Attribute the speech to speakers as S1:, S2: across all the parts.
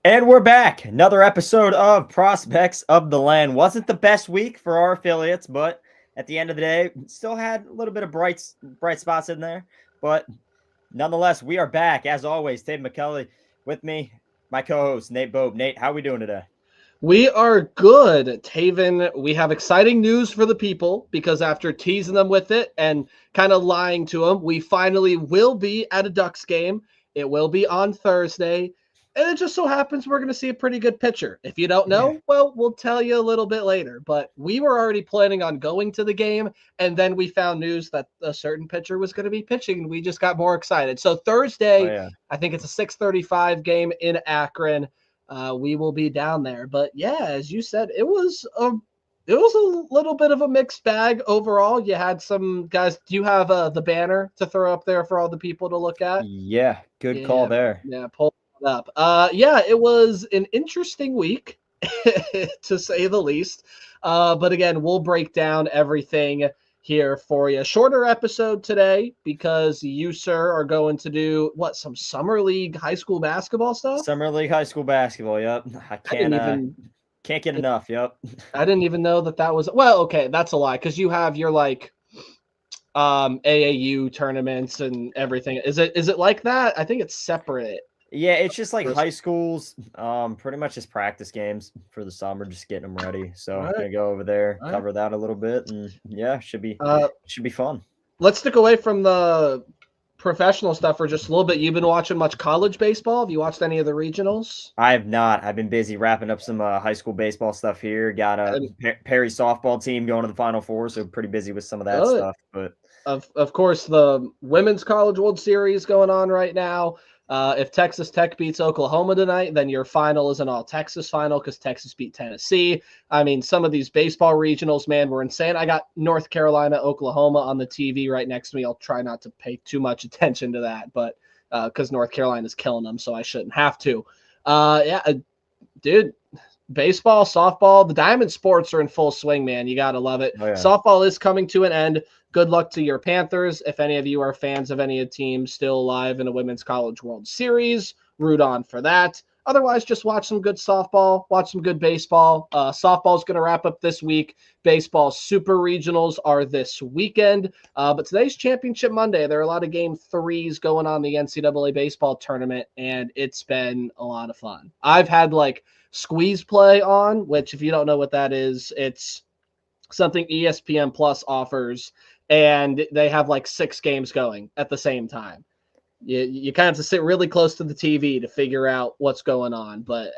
S1: And we're back. Another episode of Prospects of the Land. Wasn't the best week for our affiliates, but at the end of the day, still had a little bit of bright spots in there. But nonetheless, we are back. As always, Tate McKelly with me, my co-host, Nate Bobe. Nate, how we doing today?
S2: We are good, Taven. We have exciting news for the people because after teasing them with it and kind of lying to them, we finally will be at a Ducks game. It will be on Thursday. And it just so happens we're going to see a pretty good pitcher. If you don't
S1: Yeah.
S2: know, well, we'll tell you a little bit later. But we were already planning on going to the game. And then we found news that a certain pitcher was going to be pitching. And we just got more excited. So
S1: Oh,
S2: Thursday,
S1: yeah.
S2: I think it's a 6:35 game in Akron. We will be down there. But yeah, as you said, it was a little bit of a mixed bag overall. You had some guys. Do you have the banner to throw up there for all the people to look at?
S1: Yeah, good call
S2: Yeah,
S1: there.
S2: yeah, pull it up. Yeah, it was an interesting week to say the least. But again, we'll break down everything here for you. Shorter episode today because you, sir, are going to do some summer league high school basketball stuff.
S1: Summer League high school basketball. Yep. I
S2: I didn't even
S1: can't get enough. Yep.
S2: I didn't even know that was okay, that's a lie because you have your AAU tournaments and everything. Is it like that? I think it's separate.
S1: Yeah, it's just like high schools, pretty much just practice games for the summer, just getting them ready. So
S2: All
S1: I'm
S2: right.
S1: gonna go over there,
S2: All right.
S1: cover that a little bit, and yeah, should be
S2: Uh,
S1: fun.
S2: let's stick away from the professional stuff for just a little bit. You've been watching much college baseball? Have you watched any of the regionals?
S1: I have not. I've been busy wrapping up some high school baseball stuff here. Got a
S2: And,
S1: Perry softball team going to the Final Four, so pretty busy with some of that
S2: uh,
S1: stuff. But
S2: of course, the Women's College World Series going on right now. If Texas Tech beats Oklahoma tonight, then your final is an all-Texas final because Texas beat Tennessee. I mean, some of these baseball regionals, man, were insane. I got North Carolina, Oklahoma on the TV right next to me. I'll try not to pay too much attention to that, but because North Carolina's killing them, so I shouldn't have to. Dude, baseball, softball, the diamond sports are in full swing, man. You got to love it.
S1: oh yeah,
S2: Softball is coming to an end. Good luck to your Panthers. If any of you are fans of any team still alive in a Women's College World Series, root on for that. Otherwise, just watch some good softball, watch some good baseball. Softball is going to wrap up this week. Baseball super regionals are this weekend. But today's Championship Monday. There are a lot of game threes going on in the NCAA baseball tournament, and it's been a lot of fun. I've had squeeze play on, which if you don't know what that is, it's something ESPN Plus offers, and they have 6 games going at the same time. You kind of have to sit really close to the TV to figure out what's going on. But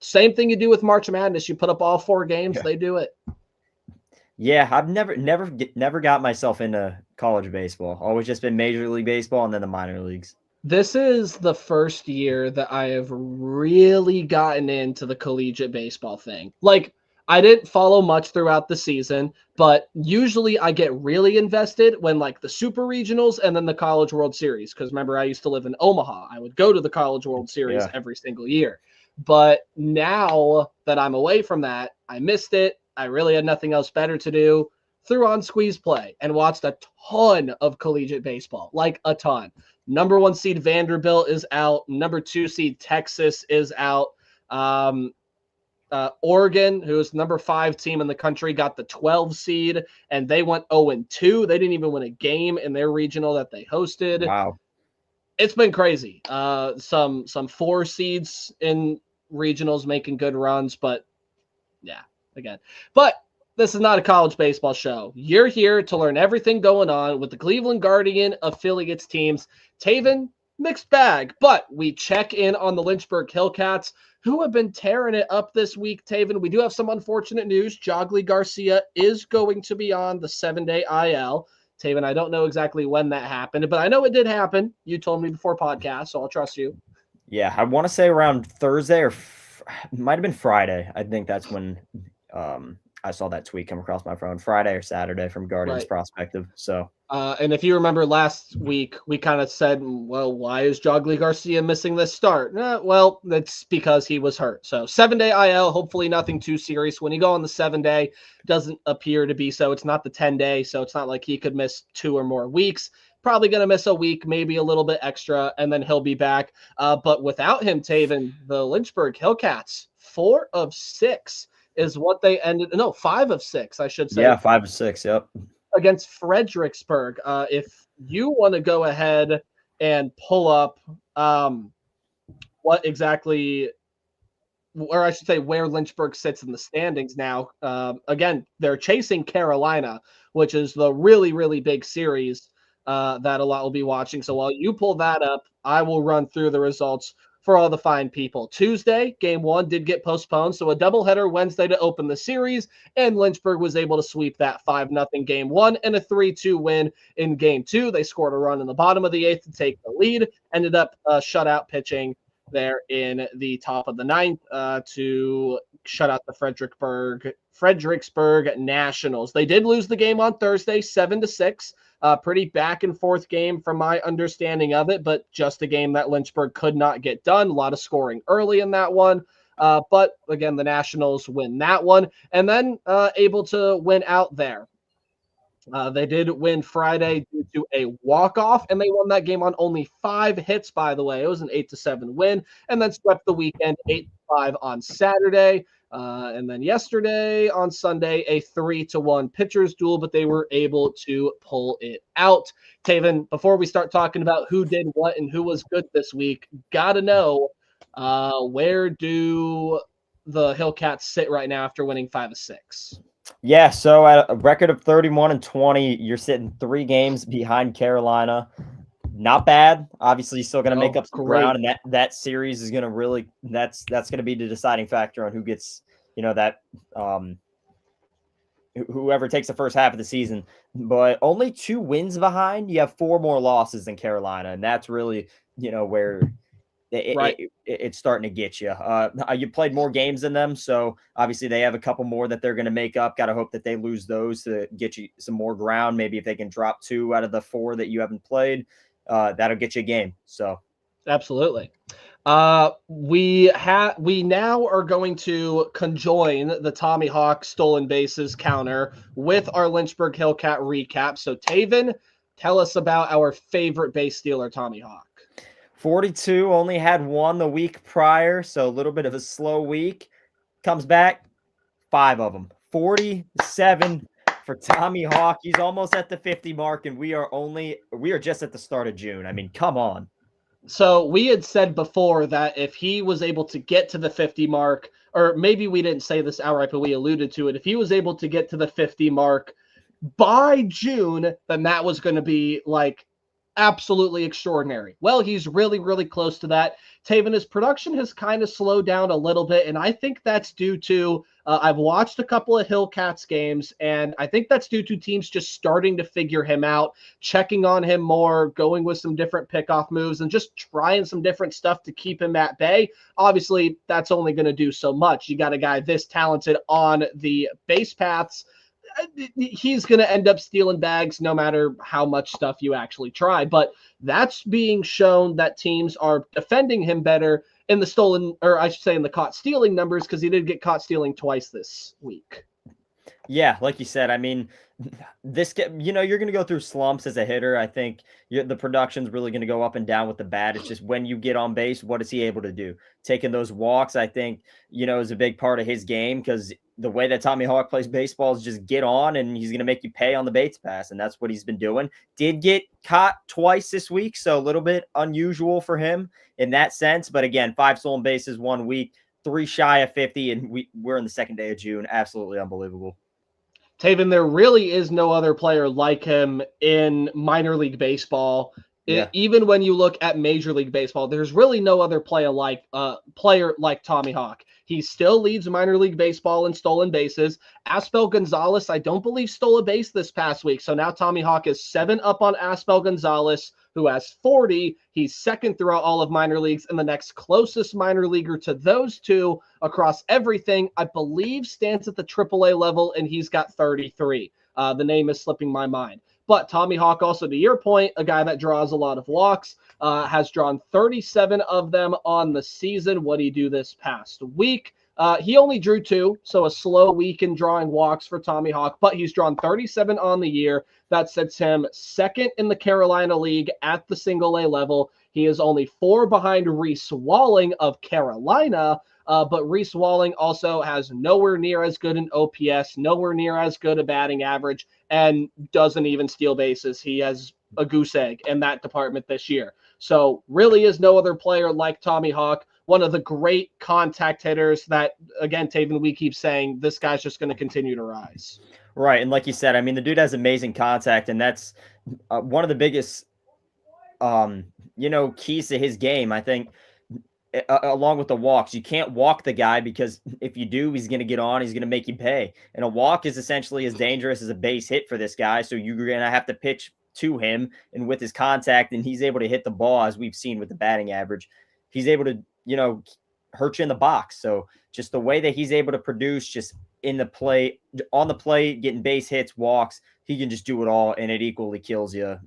S2: same thing you do with March Madness. You put up all 4 games,
S1: yeah.
S2: they do it.
S1: Yeah, I've never got myself into college baseball. Always just been Major League Baseball and then the minor leagues.
S2: This is the first year that I have really gotten into the collegiate baseball thing. I didn't follow much throughout the season, but usually I get really invested when the super regionals and then the College World Series. Because remember, I used to live in Omaha. I would go to the College World Series
S1: Yeah.
S2: every single year. But now that I'm away from that, I missed it. I really had nothing else better to do. Threw on Squeeze Play and watched a ton of collegiate baseball, a ton. Number 1 seed Vanderbilt is out. Number 2 seed Texas is out. Oregon, who's number 5 team in the country, got the 12 seed, and they went 0-2. They didn't even win a game in their regional that they hosted.
S1: Wow.
S2: It's been crazy. Some 4 seeds in regionals making good runs, but yeah, again. But this is not a college baseball show. You're here to learn everything going on with the Cleveland Guardian affiliates teams. Taven, mixed bag, but we check in on the Lynchburg Hillcats, who have been tearing it up this week. Taven, we do have some unfortunate news. Jogly Garcia is going to be on the 7-day IL. Taven, I don't know exactly when that happened, but I know it did happen. You told me before podcast, so I'll trust you.
S1: Yeah, I want to say around Thursday or it might have been Friday. I think that's when I saw that tweet come across my phone. Friday or Saturday from Guardians
S2: Right.
S1: Prospective. So
S2: And if you remember last week, we kind of said, well, why is Jogly Garcia missing this start? Well, that's because he was hurt. So 7-day IL, hopefully nothing too serious. When you go on the 7-day, doesn't appear to be so. It's not the 10-day, so it's not like he could miss 2 or more weeks. probably going to miss a week, maybe a little bit extra, and then he'll be back. But without him, Taven, the Lynchburg Hillcats, 4 of 6 is what they ended. No, 5 of 6, I should say.
S1: Yeah, 5 of 6. Yep.
S2: Against Fredericksburg. If you want to go ahead and pull up what exactly, or I should say where Lynchburg sits in the standings now. Again, they're chasing Carolina, which is the really, really big series that a lot will be watching. So while you pull that up, I will run through the results for all the fine people. Tuesday, game 1 did get postponed, so a doubleheader Wednesday to open the series, and Lynchburg was able to sweep that 5-0 game 1 and a 3-2 win in game 2. They scored a run in the bottom of the 8th to take the lead, ended up shutout pitching there in the top of the 9th to shut out the Fredericksburg Nationals. They did lose the game on Thursday, 7-6. Pretty back and forth game from my understanding of it, but just a game that Lynchburg could not get done. A lot of scoring early in that one. But again, the Nationals win that one and then able to win out there. They did win Friday due to a walk-off, and they won that game on only 5 hits, by the way. It was an 8-7 win, and then swept the weekend 8-5 on Saturday. And then yesterday on Sunday, a 3-1 pitcher's duel, but they were able to pull it out. Taven, before we start talking about who did what and who was good this week, got to know where do the Hillcats sit right now after winning 5 of 6?
S1: Yeah, so at a record of 31-20, you're sitting 3 games behind Carolina. Not bad. Obviously, still going to make up some ground, and that series is going to really that's going to be the deciding factor on who gets, that whoever takes the first half of the season. But only 2 wins behind. You have 4 more losses than Carolina, and that's really where it's starting to get you. You played more games than them, so obviously they have a couple more that they're going to make up. Got to hope that they lose those to get you some more ground. Maybe if they can drop 2 out of the 4 that you haven't played, that'll get you a game. So
S2: absolutely. We now are going to conjoin the Tommy Hawk stolen bases counter with our Lynchburg Hillcat recap. So Taven, tell us about our favorite base stealer, Tommy Hawk.
S1: 42, only had 1 the week prior, so a little bit of a slow week. Comes back, 5 of them. 47 for Tommy Hawk. He's almost at the 50 mark, and we are just at the start of June. I mean, come on.
S2: So we had said before that if he was able to get to the 50 mark, or maybe we didn't say this outright, but we alluded to it. If he was able to get to the 50 mark by June, then that was going to be like absolutely extraordinary. Well, he's really, really close to that. Taven, his production has kind of slowed down a little bit, and I think that's due to I've watched a couple of Hillcats games, and I think that's due to teams just starting to figure him out, checking on him more, going with some different pickoff moves, and just trying some different stuff to keep him at bay. Obviously, that's only going to do so much. You got a guy this talented on the base paths. He's going to end up stealing bags no matter how much stuff you actually try. But that's being shown that teams are defending him better in the stolen, or I should say in the caught stealing numbers, because he did get caught stealing twice this week.
S1: Yeah, like you said, I mean, you're going to go through slumps as a hitter. I think the production's really going to go up and down with the bat. It's just when you get on base, what is he able to do? Taking those walks, I think, is a big part of his game, because the way that Tommy Hawk plays baseball is just get on, and he's going to make you pay on the base pass, and that's what he's been doing. Did get caught twice this week, so a little bit unusual for him in that sense. But again, 5 stolen bases 1 week, 3 shy of 50, and we're in the second day of June. Absolutely unbelievable.
S2: Taven, there really is no other player like him in minor league baseball. Yeah. Even when you look at Major League Baseball, there's really no other player like Tommy Hawk. He still leads minor league baseball in stolen bases. Aspel Gonzalez, I don't believe, stole a base this past week. So now Tommy Hawk is 7 up on Aspel Gonzalez, who has 40. He's second throughout all of minor leagues, and the next closest minor leaguer to those two across everything, I believe, stands at the AAA level, and he's got 33. The name is slipping my mind. But Tommy Hawk, also to your point, a guy that draws a lot of walks, has drawn 37 of them on the season. What did he do this past week? He only drew 2, so a slow week in drawing walks for Tommy Hawk, but he's drawn 37 on the year. That sets him second in the Carolina League at the single A level. He is only 4 behind Reese Walling of Carolina, but Reese Walling also has nowhere near as good an OPS, nowhere near as good a batting average, and doesn't even steal bases. He has a goose egg in that department this year. So really is no other player like Tommy Hawk, one of the great contact hitters that, again, Taven, we keep saying this guy's just going to continue to rise.
S1: Right. And like you said, I mean, the dude has amazing contact, and that's one of the biggest, keys to his game. I think along with the walks, you can't walk the guy because if you do, he's going to get on, he's going to make you pay. And a walk is essentially as dangerous as a base hit for this guy. So you're going to have to pitch to him, and with his contact, and he's able to hit the ball, as we've seen with the batting average, he's able to, hurt you in the box. So just the way that he's able to produce just in the play, on the plate, getting base hits, walks, he can just do it all, and it equally kills you,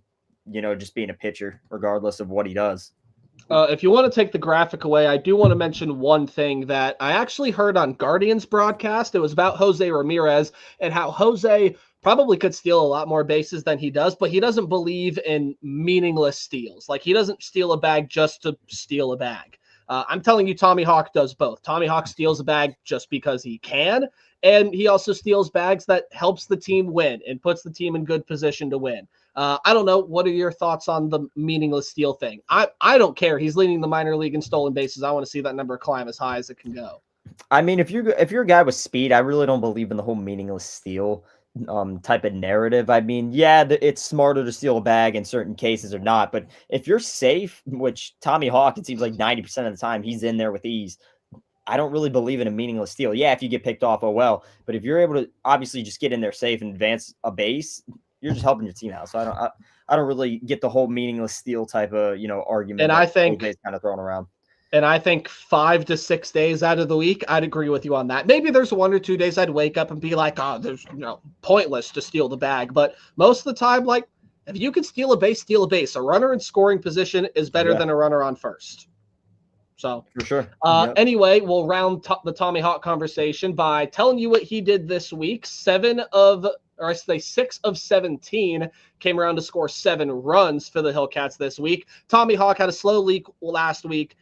S1: just being a pitcher, regardless of what he does.
S2: If you want to take the graphic away, I do want to mention one thing that I actually heard on Guardians broadcast. It was about Jose Ramirez and how Jose probably could steal a lot more bases than he does, but he doesn't believe in meaningless steals. Like, he doesn't steal a bag just to steal a bag. I'm telling you, Tommy Hawk does both. Tommy Hawk steals a bag just because he can, and he also steals bags that helps the team win and puts the team in good position to win. I don't know. What are your thoughts on the meaningless steal thing? I don't care. He's leading the minor league in stolen bases. I want to see that number climb as high as it can go.
S1: I mean, if you're a guy with speed, I really don't believe in the whole meaningless steal type of narrative. I mean, yeah, it's smarter to steal a bag in certain cases or not, but if you're safe, which Tommy Hawk, it seems like 90% of the time he's in there with ease, I don't really believe in a meaningless steal. Yeah, if you get picked off, oh well, but if you're able to obviously just get in there safe and advance a base, you're just helping your team out. So I don't really get the whole meaningless steal type of argument.
S2: And I think
S1: kind of thrown around.
S2: And I think 5 to 6 days out of the week, I'd agree with you on that. Maybe there's 1 or 2 days I'd wake up and be like, oh, there's pointless to steal the bag. But most of the time, like, if you can steal a base, steal a base. A runner in scoring position is better than a runner on first. So
S1: for sure.
S2: Anyway, we'll round the Tommy Hawk conversation by telling you what he did this week. 6 of 17 came around to score 7 runs for the Hillcats this week. Tommy Hawk had a slow leak last week.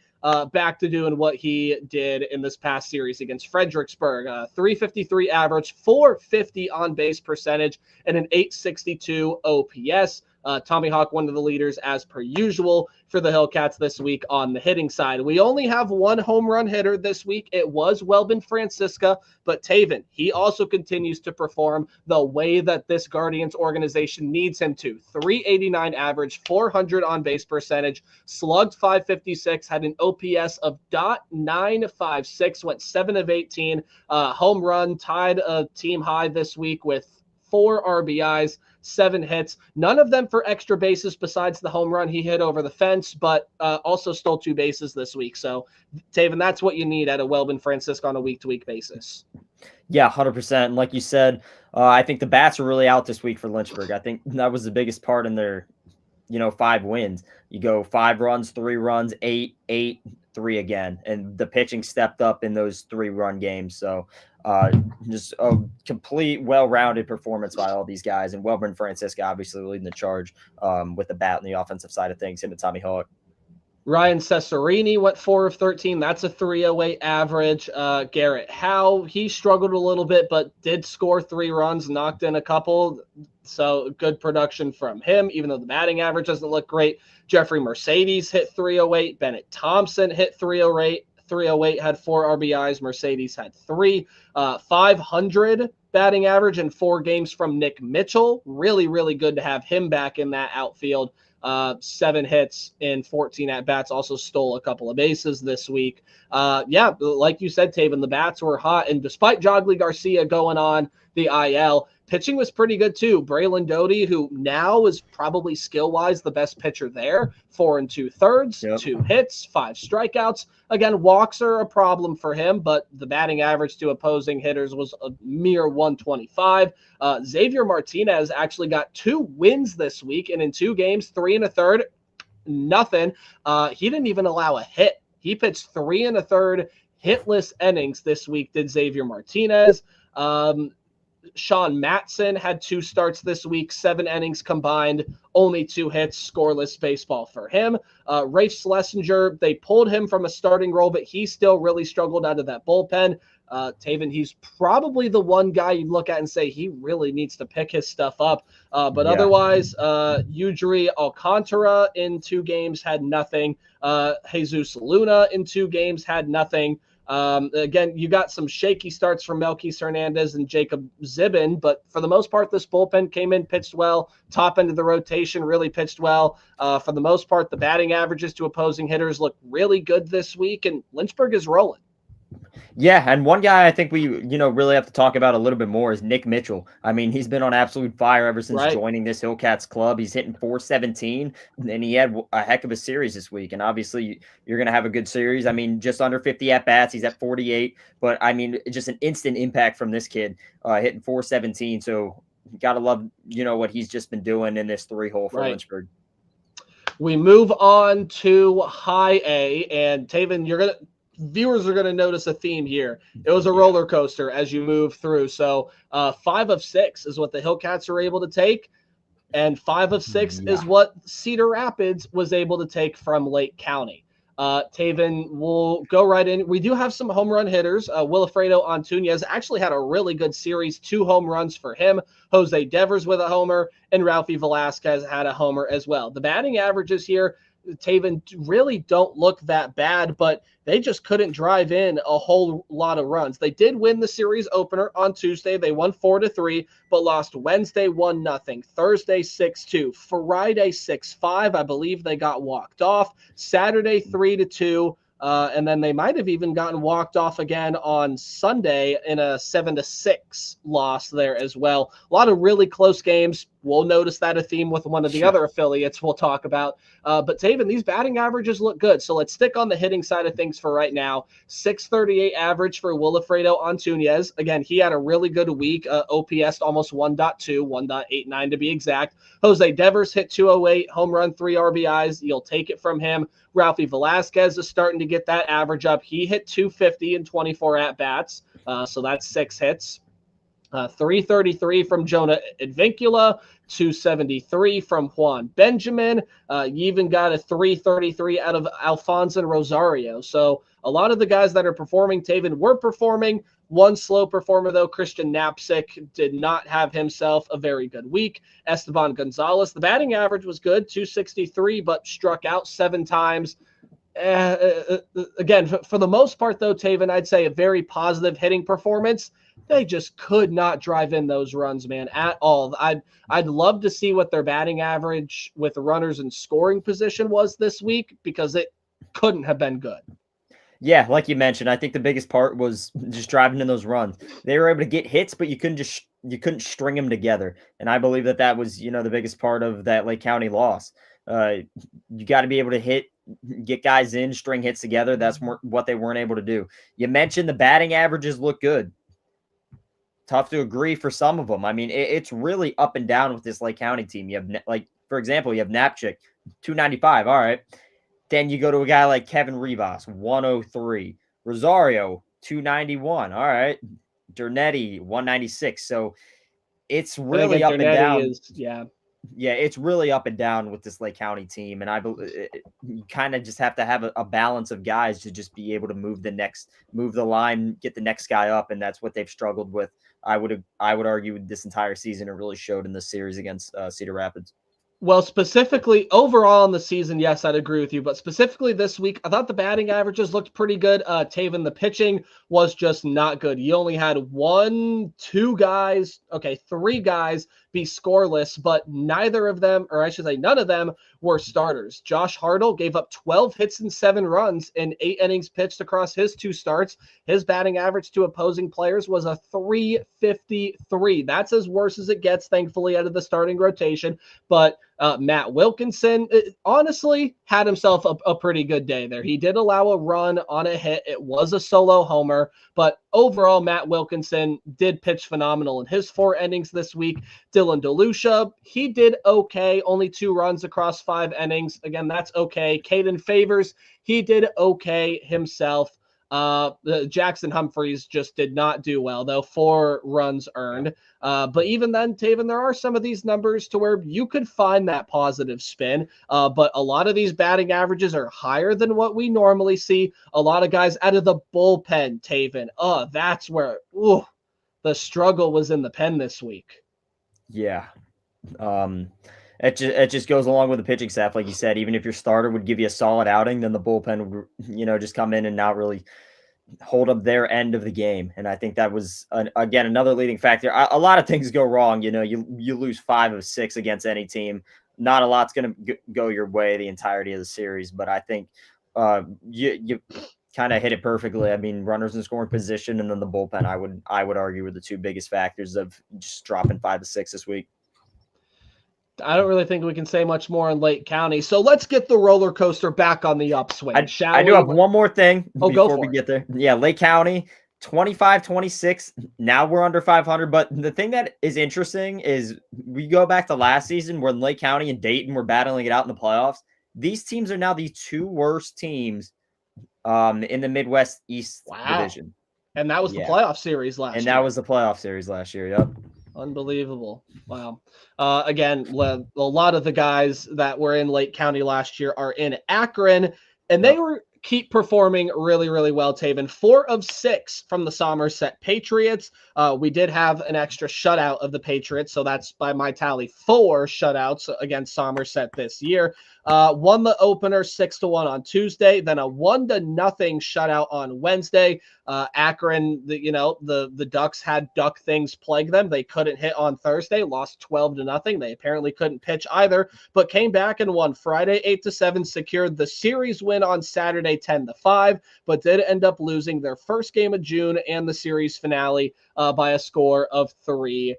S2: Back to doing what he did in this past series against Fredericksburg. 353 average, 450 on base percentage, and an 862 OPS. Tommy Hawk, one of the leaders as per usual for the Hillcats this week on the hitting side. We only have 1 home run hitter this week. It was Welbin Francisca, but Taven, he also continues to perform the way that this Guardians organization needs him to. 389 average, 400 on base percentage, slugged 556, had an OPS of .956, went 7 of 18, home run, tied a team high this week with 4 RBIs, 7 hits, none of them for extra bases besides the home run he hit over the fence, but also stole 2 bases this week. So, Taven, that's what you need out of Welbin Francisco on a week-to-week basis.
S1: Yeah, 100%. And like you said, I think the bats are really out this week for Lynchburg. I think that was the biggest part in their, 5 wins. You go 5 runs, 3 runs, 8, 3 again. And the pitching stepped up in those 3-run games. So just a complete, well-rounded performance by all these guys. And Welbin Francisco obviously leading the charge with the bat on the offensive side of things, him and Tommy Hawk.
S2: Ryan Cesarini went 4 of 13. That's a 308 average. Garrett Howe, he struggled a little bit, but did score 3 runs, knocked in a couple. So good production from him, even though the batting average doesn't look great. Jeffrey Mercedes hit 308. Bennett Thompson hit 308. 308 had 4 RBIs. Mercedes had 3. 500 batting average in 4 games from Nick Mitchell. Really, really good to have him back in that outfield. 7 hits in 14 at-bats, also stole a couple of bases this week. Yeah, like you said, Taven, the bats were hot, and despite Jogly Garcia going on the IL, pitching was pretty good too. Braylon Doty, who now is probably skill-wise the best pitcher there, 4 2/3, 2 hits, 5 strikeouts. Again, walks are a problem for him, but the batting average to opposing hitters was a mere 125. Xavier Martinez actually got 2 wins this week, and in 2 games, 3 1/3, nothing. He didn't even allow a hit. He pitched 3 1/3, hitless innings this week did Xavier Martinez. Sean Matson had 2 starts this week, 7 innings combined, only 2 hits, scoreless baseball for him. Rafe Schlesinger, they pulled him from a starting role, but he still really struggled out of that bullpen. Taven, he's probably the one guy you look at and say he really needs to pick his stuff up. But otherwise, Yujiri Alcantara in 2 games had nothing. Jesus Luna in 2 games had nothing. Again, you got some shaky starts from Melquis Hernandez and Jacob Zibin, but for the most part, this bullpen came in, pitched well. Top end of the rotation really pitched well. For the most part, the batting averages to opposing hitters look really good this week, and Lynchburg is rolling.
S1: Yeah, and one guy I think we, really have to talk about a little bit more is Nick Mitchell. I mean, he's been on absolute fire ever since joining this Hillcats club. He's hitting .417, and he had a heck of a series this week. And obviously, you're going to have a good series. I mean, just under 50 at-bats. He's at 48. But, I mean, just an instant impact from this kid, hitting .417. So, you got to love, what he's just been doing in this 3-hole for Lynchburg.
S2: We move on to High A. And, Taven, viewers are going to notice a theme here. It was a roller coaster as you move through. So 5 of 6 is what the Hillcats are able to take, and 5 of 6 is what Cedar Rapids was able to take from Lake County. Taven, we'll go right in. We do have some home run hitters. Wilfredo Antunez actually had a really good series, 2 home runs for him. Jose Devers with a homer, and Ralphie Velasquez had a homer as well. The batting averages here, Taven, really don't look that bad, but they just couldn't drive in a whole lot of runs. They did win the series opener on Tuesday. They won 4-3, but lost Wednesday 1-0, Thursday 6-2, Friday 6-5. I believe they got walked off. Saturday 3-2. And then they might have even gotten walked off again on Sunday in a 7-6 loss there as well. A lot of really close games. We'll notice that a theme with one of the other affiliates we'll talk about. But Taven, these batting averages look good. So let's stick on the hitting side of things for right now. 638 average for Wilfredo Antunez. Again, he had a really good week. OPS almost 1.2, 1.89 to be exact. Jose Devers hit 208, home run, 3 RBIs. You'll take it from him. Ralphie Velasquez is starting to get that average up. He hit 250 in 24 at-bats. So that's 6 hits. 333 from Jonah Advincula, 273 from Juan Benjamin. You even got a 333 out of Alfonso Rosario. So a lot of the guys that are performing, Taven, were performing. One slow performer, though, Christian Knapczyk, did not have himself a very good week. Esteban Gonzalez, the batting average was good, 263, but struck out 7 times. Again, for the most part, though, Taven, I'd say a very positive hitting performance. They just could not drive in those runs, man, at all. I'd love to see what their batting average with runners in scoring position was this week, because it couldn't have been good.
S1: Yeah, like you mentioned, I think the biggest part was just driving in those runs. They were able to get hits, but you couldn't string them together. And I believe that was, the biggest part of that Lake County loss. You got to be able to get guys in, string hits together. That's what they weren't able to do. You mentioned the batting averages look good. Tough to agree for some of them. I mean, it's really up and down with this Lake County team. You have, for example, you have Knapczyk, 295. All right. Then you go to a guy like Kevin Rivas, 103. Rosario, 291. All right. Dernetti, 196. So it's really up and down. Yeah, it's really up and down with this Lake County team. And you kind of just have to have a balance of guys to just be able to move the line, get the next guy up. And that's what they've struggled with. I would argue this entire season. It really showed in this series against Cedar Rapids.
S2: Well, specifically overall in the season, yes, I'd agree with you. But specifically this week, I thought the batting averages looked pretty good. Taven, the pitching was just not good. You only had 3 guys be scoreless, but neither of them, or I should say none of them, were starters. Josh Hartle gave up 12 hits and 7 runs in 8 innings pitched across his 2 starts. His batting average to opposing players was a 353. That's as worse as it gets, thankfully, out of the starting rotation. But Matt Wilkinson, honestly, had himself a pretty good day there. He did allow a run on a hit. It was a solo homer, but overall, Matt Wilkinson did pitch phenomenal in his 4 innings this week. Dylan DeLucia, he did okay, only 2 runs across 5 innings. Again, that's okay. Caden Favors, he did okay himself. Jackson Humphreys just did not do well, though. 4 runs earned. But even then, Taven, there are some of these numbers to where you could find that positive spin. But a lot of these batting averages are higher than what we normally see. A lot of guys out of the bullpen, Taven. That's where the struggle was in the pen this week.
S1: Yeah. It just goes along with the pitching staff, like you said. Even if your starter would give you a solid outing, then the bullpen would, just come in and not really hold up their end of the game. And I think that was again another leading factor. A lot of things go wrong. You lose 5 of 6 against any team. Not a lot's going to go your way the entirety of the series, but I think you kind of hit it perfectly. I mean, runners in scoring position and then the bullpen, I would argue, were the 2 biggest factors of just dropping 5 to 6 this week.
S2: I don't really think we can say much more in Lake County. So let's get the roller coaster back on the upswing.
S1: I do have one more thing before we get there. Yeah, Lake County, 25-26. Now we're under 500. But the thing that is interesting is we go back to last season when Lake County and Dayton were battling it out in the playoffs. These teams are now the 2 worst teams in the Midwest East Division.
S2: And that was the playoff series last year.
S1: And that was the playoff series last year, yep.
S2: Unbelievable. Wow. Again, a lot of the guys that were in Lake County last year are in Akron, and they keep performing really, really well, Taven. 4 of 6 from the Somerset Patriots. We did have an extra shutout of the Patriots, so that's by my tally 4 shutouts against Somerset this year. Won the opener 6-1 on Tuesday, then a 1-0 shutout on Wednesday. Akron, the Ducks had duck things plague them. They couldn't hit on Thursday, lost 12-0. They apparently couldn't pitch either, but came back and won Friday 8-7, secured the series win on Saturday 10-5, but did end up losing their first game of June and the series finale by a score of 3-1.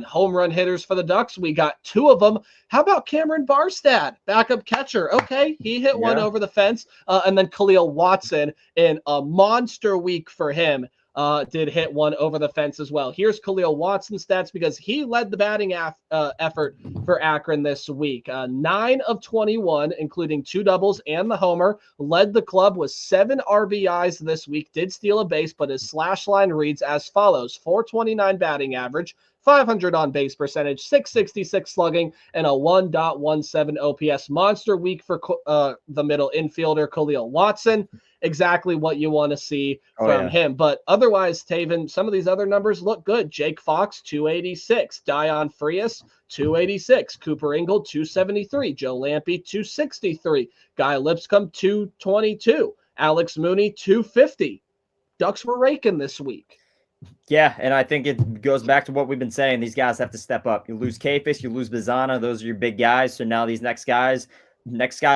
S2: Home run hitters for the Ducks, we got 2 of them. How about Cameron Barstad, backup catcher? Okay, he hit one over the fence. And then Khalil Watson, in a monster week for him, did hit one over the fence as well. Here's Khalil Watson's stats because he led the batting effort for Akron this week. 9 of 21, including 2 doubles and the homer. Led the club with 7 RBIs this week. Did steal a base, but his slash line reads as follows: 429 batting average, 500 on base percentage, 666 slugging, and a 1.17 OPS. Monster week for the middle infielder, Khalil Watson. Exactly what you want to see from him. But otherwise, Taven, some of these other numbers look good. Jake Fox, 286. Dion Frias, 286. Cooper Ingle, 273. Joe Lampe, 263. Guy Lipscomb, 222. Alex Mooney, 250. Ducks were raking this week.
S1: Yeah, and I think it goes back to what we've been saying. These guys have to step up. You lose Kafis, you lose Bizana. Those are your big guys. So now these next guy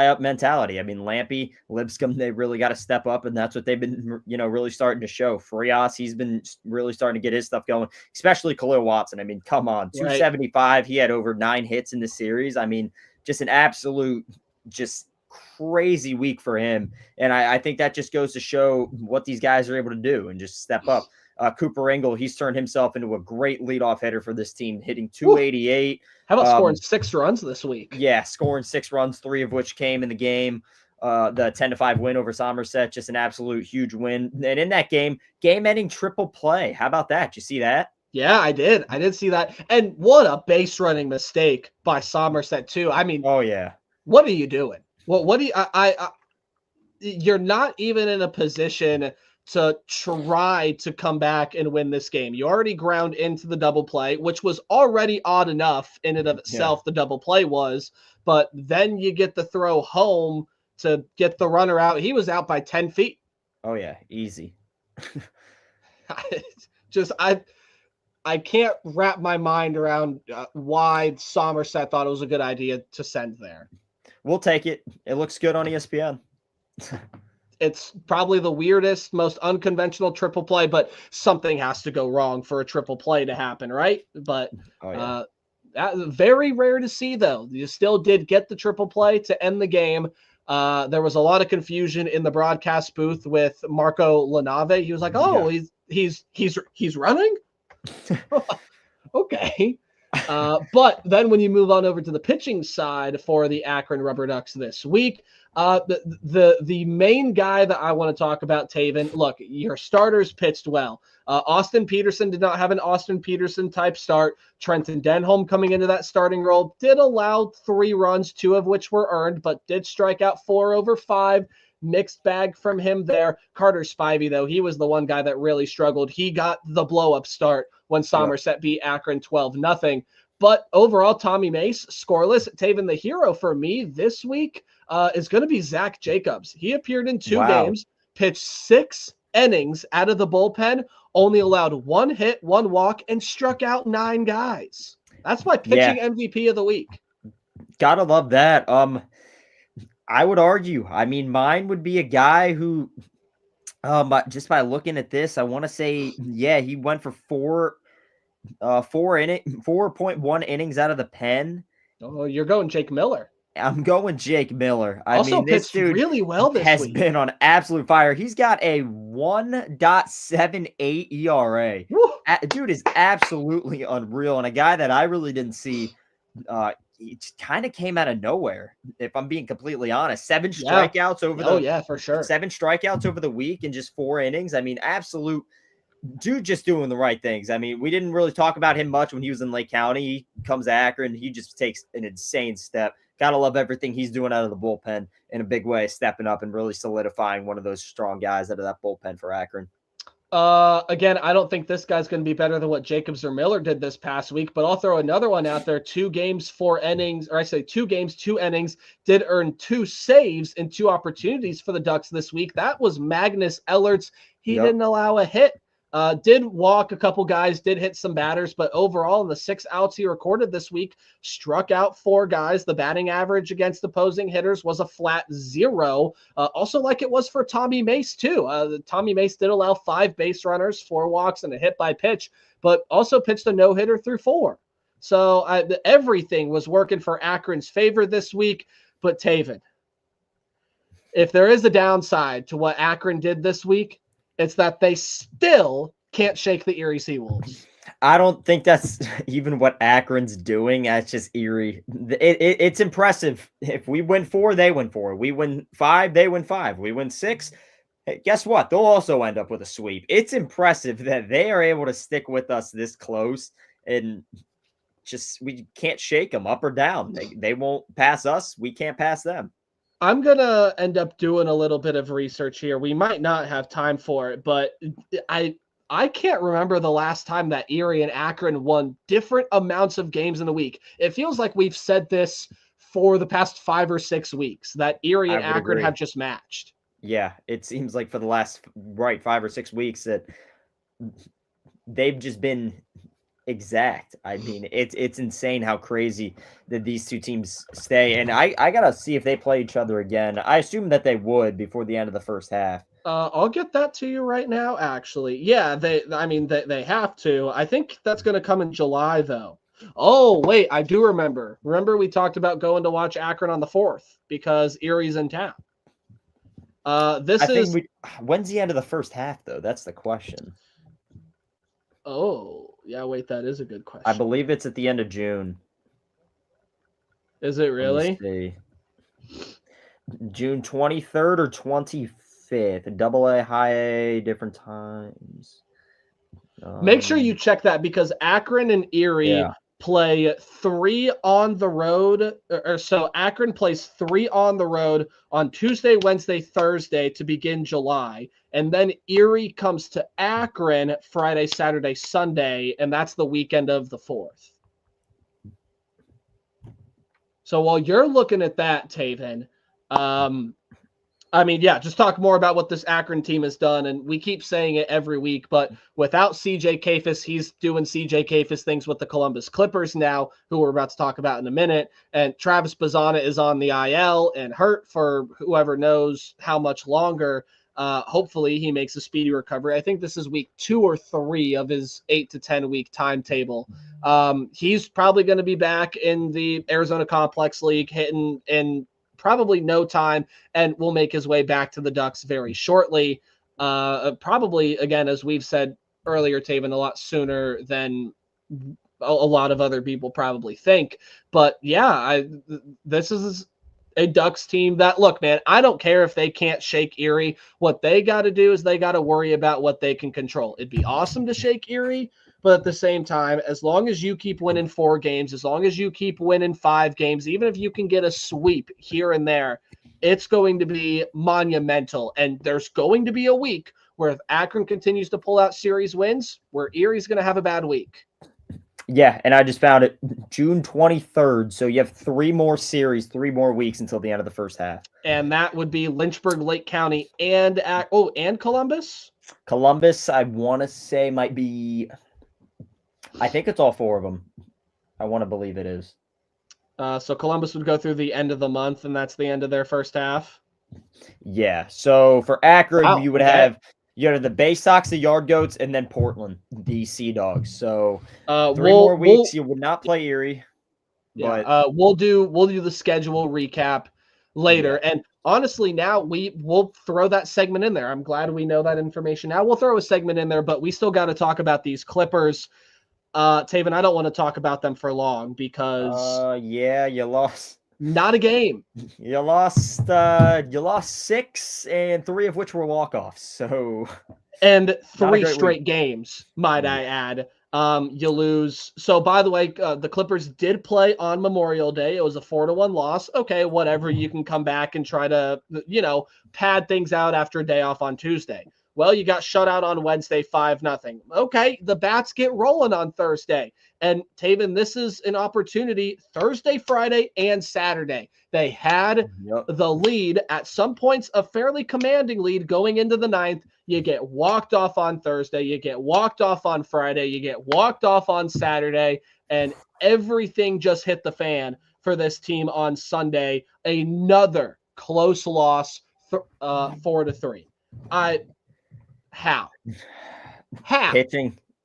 S1: up mentality. I mean, Lampe, Lipscomb, they really got to step up, and that's what they've been, really starting to show. Frias, he's been really starting to get his stuff going, especially Khalil Watson. I mean, come on, 275. He had over 9 hits in the series. I mean, just an absolute, just crazy week for him. And I think that just goes to show what these guys are able to do and just step up. Cooper Ingle, he's turned himself into a great leadoff hitter for this team, hitting 288.
S2: How about scoring 6 runs this week?
S1: Yeah, scoring 6 runs, 3 of which came in the game. The 10-5 win over Somerset, just an absolute huge win. And in that game-ending triple play. How about that? Did you see that?
S2: Yeah, I did. I did see that. And what a base running mistake by Somerset too. I mean, what are you doing? Well, what do you? You're not even in a position to try to come back and win this game. You already ground into the double play, which was already odd enough in and of itself. The double play was, but then you get the throw home to get the runner out. He was out by 10 feet.
S1: Oh yeah, easy.
S2: I can't wrap my mind around why Somerset thought it was a good idea to send there.
S1: We'll take it. It looks good on ESPN.
S2: It's probably the weirdest, most unconventional triple play, but something has to go wrong for a triple play to happen, right? But very rare to see, though. You still did get the triple play to end the game. There was a lot of confusion in the broadcast booth with Marco Lanave. He was like, "Oh, he's running." Okay. But then when you move on over to the pitching side for the Akron Rubber Ducks this week, The main guy that I want to talk about, Taven, look, your starters pitched well. Austin Peterson did not have an Austin Peterson type start. Trenton Denholm coming into that starting role did allow 3 runs, 2 of which were earned, but did strike out 4 over 5. Mixed bag from him there. Carter Spivey, though, he was the one guy that really struggled. He got the blow-up start when Somerset beat Akron 12-0. But overall, Tommy Mace, scoreless. Taven, the hero for me this week is going to be Zach Jacobs. He appeared in 2 games, pitched 6 innings out of the bullpen, only allowed 1 hit, 1 walk, and struck out 9 guys. That's my pitching MVP of the week.
S1: Gotta love that. I would argue. I mean, mine would be a guy who, just by looking at this, I want to say, he went for 4.1 innings out of the pen.
S2: Oh, you're going Jake Miller.
S1: I'm going Jake Miller.
S2: I mean, this dude really well this
S1: has
S2: week.
S1: Been on absolute fire. He's got a 1.78 ERA. Dude is absolutely unreal, and a guy that I really didn't see. He kind of came out of nowhere, if I'm being completely honest. 7 strikeouts over
S2: for sure.
S1: 7 strikeouts over the week in just 4 innings. I mean, absolute dude just doing the right things. I mean, we didn't really talk about him much when he was in Lake County. He comes to Akron. He just takes an insane step. Gotta love everything he's doing out of the bullpen in a big way, stepping up and really solidifying one of those strong guys out of that bullpen for Akron.
S2: Again, I don't think this guy's going to be better than what Jacobs or Miller did this past week, but I'll throw another one out there. 2 games, 4 innings, or I say 2 games, 2 innings, did earn 2 saves and 2 opportunities for the Ducks this week. That was Magnus Ellerts. He didn't allow a hit. Did walk a couple guys, did hit some batters, but overall in the 6 outs he recorded this week, struck out 4 guys. The batting average against opposing hitters was a flat 0. Also like it was for Tommy Mace too. Tommy Mace did allow 5 base runners, 4 walks, and a hit by pitch, but also pitched a no-hitter through 4. So everything was working for Akron's favor this week. But Taven, if there is a downside to what Akron did this week, it's that they still can't shake the Erie Seawolves.
S1: I don't think that's even what Akron's doing. That's just Erie. It's impressive. If we win 4, they win 4. We win 5, they win 5. We win 6. Hey, guess what? They'll also end up with a sweep. It's impressive that they are able to stick with us this close, and just we can't shake them up or down. They won't pass us. We can't pass them.
S2: I'm going to end up doing a little bit of research here. We might not have time for it, but I can't remember the last time that Erie and Akron won different amounts of games in a week. It feels like we've said this for the past 5 or 6 weeks, that Erie and Akron have just matched.
S1: Yeah, it seems like for the last 5 or 6 weeks that they've just been exact. I mean, it's insane how crazy that these 2 teams stay. And I gotta see if they play each other again. I assume that they would before the end of the first half.
S2: I'll get that to you right now, actually. Yeah, they have to. I think that's going to come in July, though. Oh, wait, I do remember. Remember we talked about going to watch Akron on the 4th because Erie's in town.
S1: When's the end of the first half, though? That's the question.
S2: Oh, yeah, wait, that is a good question.
S1: I believe it's at the end of June.
S2: Is it really?
S1: June 23rd or 25th. Double A, high A, different times.
S2: Make sure you check that because Akron and Erie play 3 on the road. So Akron plays 3 on the road on Tuesday, Wednesday, Thursday to begin July. And then Erie comes to Akron Friday, Saturday, Sunday, and that's the weekend of the 4th. So while you're looking at that, Taven, just talk more about what this Akron team has done. And we keep saying it every week, but without CJ Kayfus, he's doing CJ Kayfus things with the Columbus Clippers now, who we're about to talk about in a minute. And Travis Bazzana is on the IL and hurt for whoever knows how much longer. Hopefully he makes a speedy recovery. I think this is week 2 or 3 of his 8 to 10 week timetable. He's probably going to be back in the Arizona Complex League hitting in probably no time and will make his way back to the Ducks very shortly. Probably, again, as we've said earlier, Taven, a lot sooner than a lot of other people probably think. But yeah, this is a Ducks team that, look, man, I don't care if they can't shake Erie. What they got to do is they got to worry about what they can control. It'd be awesome to shake Erie, but at the same time, as long as you keep winning 4 games, as long as you keep winning 5 games, even if you can get a sweep here and there, it's going to be monumental. And there's going to be a week where if Akron continues to pull out series wins, where Erie's going to have a bad week.
S1: Yeah, and I just found it June 23rd. So you have 3 more series, 3 more weeks until the end of the first half.
S2: And that would be Lynchburg, Lake County, and and Columbus?
S1: Columbus, I want to say might be, I think it's all 4 of them. I want to believe it is.
S2: So Columbus would go through the end of the month, and that's the end of their first half?
S1: Yeah, so for Akron,
S2: Wow,
S1: you would have the Bay Sox, the Yard Goats, and then Portland, the Sea Dogs. So 3 more weeks. You would not play Erie.
S2: Yeah,
S1: but
S2: we'll do the schedule recap later.
S1: Yeah.
S2: And honestly, now we'll throw that segment in there. I'm glad we know that information. Now we'll throw a segment in there, but we still got to talk about these Clippers. Taven, I don't want to talk about them for long because
S1: yeah, you lost.
S2: Not a game.
S1: You lost 6, and 3 of which were walk-offs. So
S2: and 3 straight games, might I add. You lose. So, by the way, the Clippers did play on Memorial Day. It was a 4-1 loss. Okay, whatever. You can come back and try to, pad things out after a day off on Tuesday. Well, you got shut out on Wednesday, 5-0. Okay, the Bats get rolling on Thursday. And Taven, this is an opportunity Thursday, Friday, and Saturday. They had the lead at some points, a fairly commanding lead going into the 9th. You get walked off on Thursday. You get walked off on Friday. You get walked off on Saturday. And everything just hit the fan for this team on Sunday. Another close loss, 4-3. How?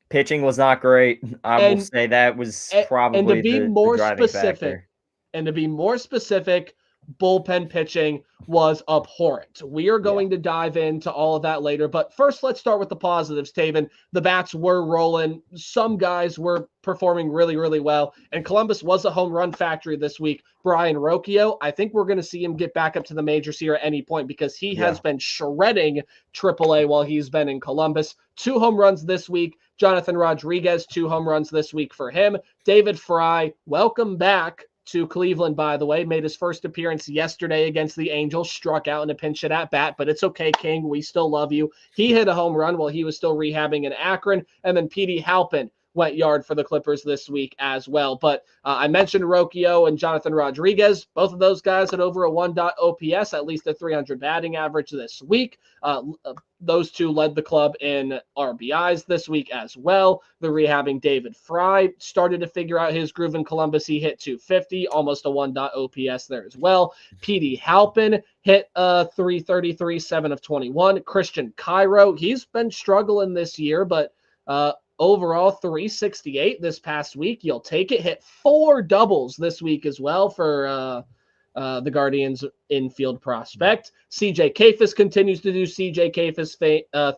S1: Pitching was not great. I will say that was probably
S2: and to be
S1: the
S2: more
S1: driving
S2: specific.
S1: factor.
S2: And to be more specific, bullpen pitching was abhorrent. We are going to dive into all of that later, but first let's start with the positives, Taven. The Bats were rolling. Some guys were performing really, really well, and Columbus was a home run factory this week. Brayan Rocchio, I think we're going to see him get back up to the majors here at any point because he has been shredding AAA while he's been in Columbus. 2 home runs this week. Jonathan Rodriguez, 2 home runs this week for him. David Fry, welcome back to Cleveland, by the way, made his first appearance yesterday against the Angels, struck out in a pinch hit at bat, but it's okay, King. We still love you. He hit a home run while he was still rehabbing in Akron, and then Petey Halpin went yard for the Clippers this week as well. But I mentioned Rocchio and Jonathan Rodriguez. Both of those guys had over a 1. OPS, at least a 300 batting average this week. Those 2 led the club in RBIs this week as well. The rehabbing David Fry started to figure out his groove in Columbus. He hit 250, almost a 1. OPS there as well. Petey Halpin hit 333, 7 of 21. Christian Cairo, he's been struggling this year, but overall 368 this past week. You'll take it. Hit 4 doubles this week as well for the Guardians infield prospect. CJ Kayfus continues to do CJ Kayfus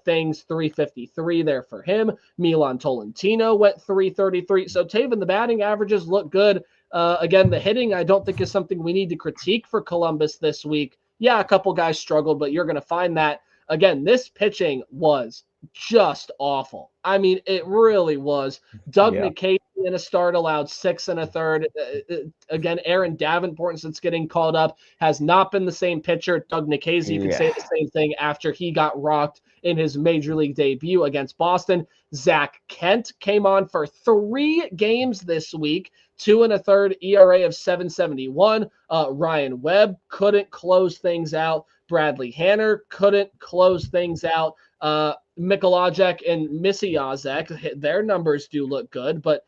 S2: things. 353 there for him. Milan Tolentino went 333. So Taven, the batting averages look good. Again, the hitting I don't think is something we need to critique for Columbus this week. Yeah, a couple guys struggled, but you're going to find that. Again, this pitching was just awful. I mean, it really was. Doug Nikhazy in a start allowed 6 1/3. Again, Aaron Davenport, since getting called up, has not been the same pitcher. Doug Nikhazy, you could say the same thing after he got rocked in his major league debut against Boston. Zach Kent came on for 3 games this week. 2 1/3 ERA of 7.71. Ryan Webb couldn't close things out. Bradley Hanner couldn't close things out. Mikolajek and Misiazek, their numbers do look good, but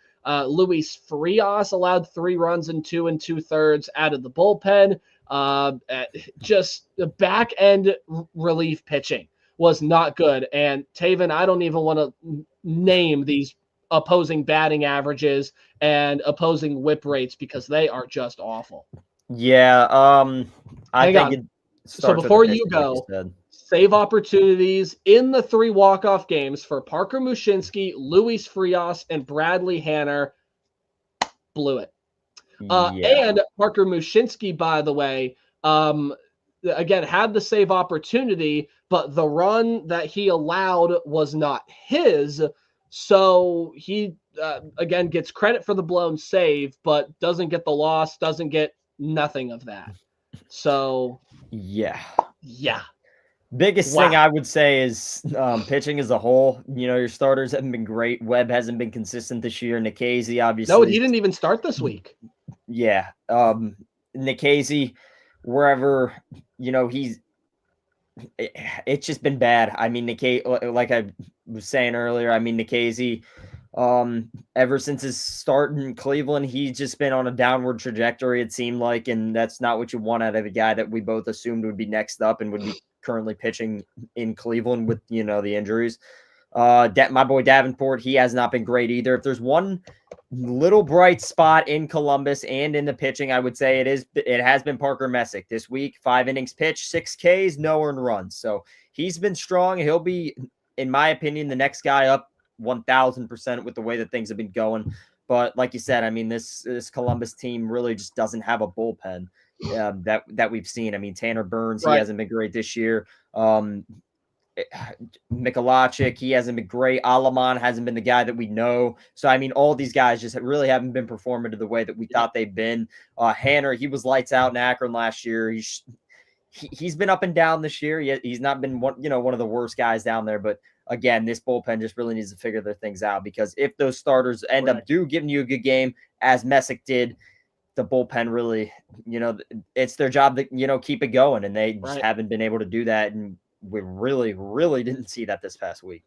S2: Luis Frias allowed 3 runs in 2 2/3 out of the bullpen. Just the back end relief pitching was not good. And Taven, I don't even want to name these opposing batting averages and opposing whip rates because they are just awful.
S1: Yeah. I think
S2: so before you go, save opportunities in the 3 walk-off games for Parker Mushinski, Luis Frias, and Bradley Hanner. Blew it. And Parker Mushinski, by the way, Again, had the save opportunity, but the run that he allowed was not his. So he, again, gets credit for the blown save, but doesn't get the loss, doesn't get nothing of that. So,
S1: yeah.
S2: Wow.
S1: Biggest thing I would say is pitching as a whole. Your starters haven't been great. Webb hasn't been consistent this year. Nikhazy, obviously.
S2: No, he didn't even start this week.
S1: Yeah. Nikhazy, wherever, it's just been bad. I mean, like I was saying earlier, I mean, Nikhazy, ever since his start in Cleveland, he's just been on a downward trajectory, it seemed like, and that's not what you want out of a guy that we both assumed would be next up and would be currently pitching in Cleveland with, the injuries. My boy Davenport, he has not been great either. If there's one little bright spot in Columbus and in the pitching, I would say it has been Parker Messick this week. 5 innings pitched, 6 Ks, no earned runs. So he's been strong. He'll be, in my opinion, the next guy up 1,000% with the way that things have been going. But like you said, I mean, this Columbus team really just doesn't have a bullpen that we've seen. I mean, Tanner Burns, He hasn't been great this year. Mikolajczyk, he hasn't been great. Alaman hasn't been the guy that we know. So, I mean, all these guys just really haven't been performing to the way that we thought they've been. Hanner, he was lights out in Akron last year. He's been up and down this year. He's not been one of the worst guys down there. But again, this bullpen just really needs to figure their things out, because if those starters end up giving you a good game, as Messick did, the bullpen really, it's their job to, keep it going. And they just haven't been able to do that. And we really, really didn't see that this past week.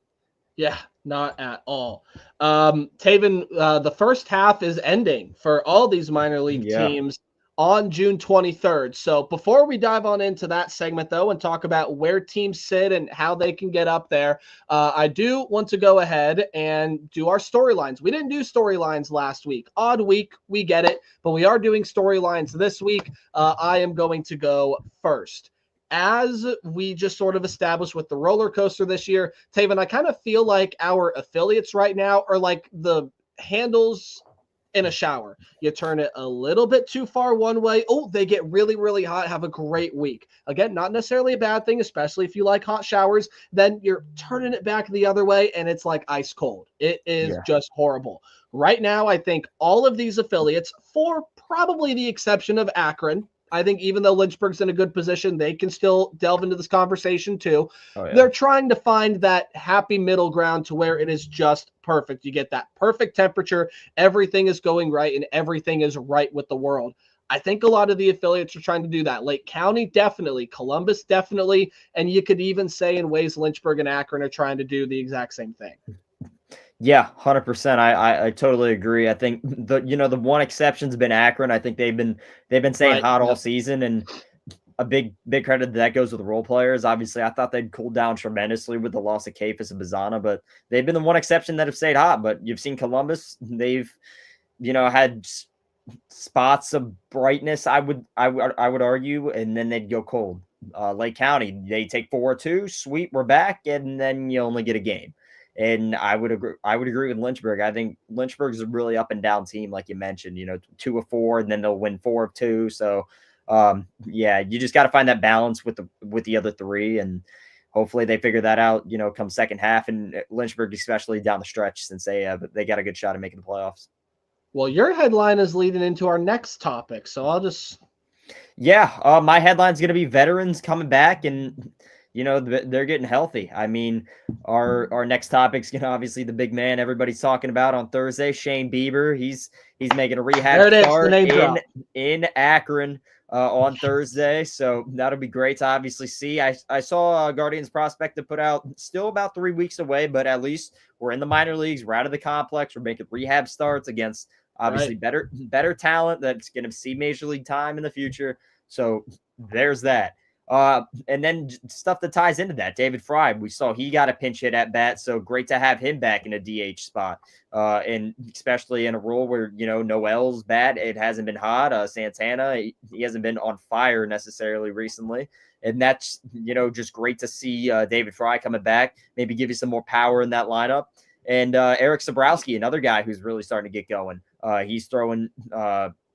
S2: Yeah, not at all. Taven, the first half is ending for all these minor league teams on June 23rd. So before we dive on into that segment, though, and talk about where teams sit and how they can get up there, I do want to go ahead and do our storylines. We didn't do storylines last week. Odd week, we get it, but we are doing storylines this week. I am going to go first. As we just sort of established with the roller coaster this year, Taven, I kind of feel like our affiliates right now are like the handles in a shower. You turn it a little bit too far one way. Oh, they get really, really hot. Have a great week. Again, not necessarily a bad thing, especially if you like hot showers. Then you're turning it back the other way, and it's like ice cold. It is just horrible. Right now, I think all of these affiliates, for probably the exception of Akron, I think even though Lynchburg's in a good position, they can still delve into this conversation too. They're trying to find that happy middle ground to where it is just perfect. You get that perfect temperature. Everything is going right and everything is right with the world. I think a lot of the affiliates are trying to do that. Lake County, definitely. Columbus, definitely. And you could even say in ways Lynchburg and Akron are trying to do the exact same thing.
S1: Yeah, 100%. I totally agree. I think the one exception's been Akron. I think they've been saying hot all season, and a big credit that goes with the role players. Obviously, I thought they'd cooled down tremendously with the loss of Kefis and Bazana, but they've been the one exception that have stayed hot. But you've seen Columbus; they've had spots of brightness. I would argue, and then they'd go cold. Lake County, they take 4-2, sweet, we're back, and then you only get a game. And I would agree with Lynchburg. I think Lynchburg is a really up and down team, like you mentioned. 2 of 4, and then they'll win 4 of 2. So, you just got to find that balance with the other 3, and hopefully they figure that out. Come second half, and Lynchburg, especially down the stretch, since they got a good shot at making the playoffs.
S2: Well, your headline is leading into our next topic, so I'll just.
S1: Yeah, my headline's going to be veterans coming back, and they're getting healthy. I mean, our next topic's obviously the big man everybody's talking about on Thursday, Shane Bieber. He's making a rehab start in Akron on Thursday, so that'll be great to obviously see. I saw Guardians prospect to put out, still about 3 weeks away, but at least we're in the minor leagues. We're out of the complex. We're making rehab starts against obviously better talent that's going to see major league time in the future. So there's that. And then stuff that ties into that. David Fry, we saw he got a pinch hit at bat, so great to have him back in a DH spot. And especially in a role where, Noel's bad. It hasn't been hot. Santana, he hasn't been on fire necessarily recently. And that's, just great to see David Fry coming back, maybe give you some more power in that lineup. And Eric Sabrowski, another guy who's really starting to get going. He's throwing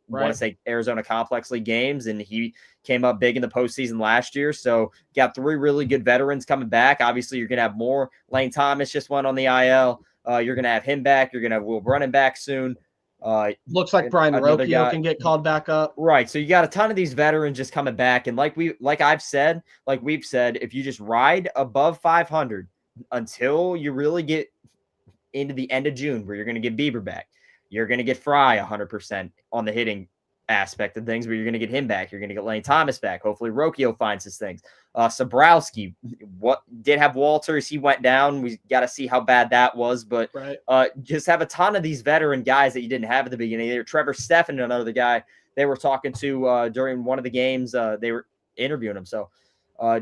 S1: want to say Arizona Complex League games, and he came up big in the postseason last year. So got 3 really good veterans coming back. Obviously, you're going to have more. Lane Thomas just went on the IL. You're going to have him back. You're going to have Will running back soon.
S2: Looks like Brian Rocchio can get called back up.
S1: Right. So you got a ton of these veterans just coming back. And like we've said, if you just ride above 500 until you really get into the end of June, where you're going to get Bieber back, you're going to get Fry 100% on the hitting aspect of things, where you're going to get him back. You're going to get Lane Thomas back. Hopefully Rocchio finds his things. Sabrowski, what did have Walters. He went down. We got to see how bad that was, but just have a ton of these veteran guys that you didn't have at the beginning. There, Trevor Stephan, another guy they were talking to during one of the games. They were interviewing him. So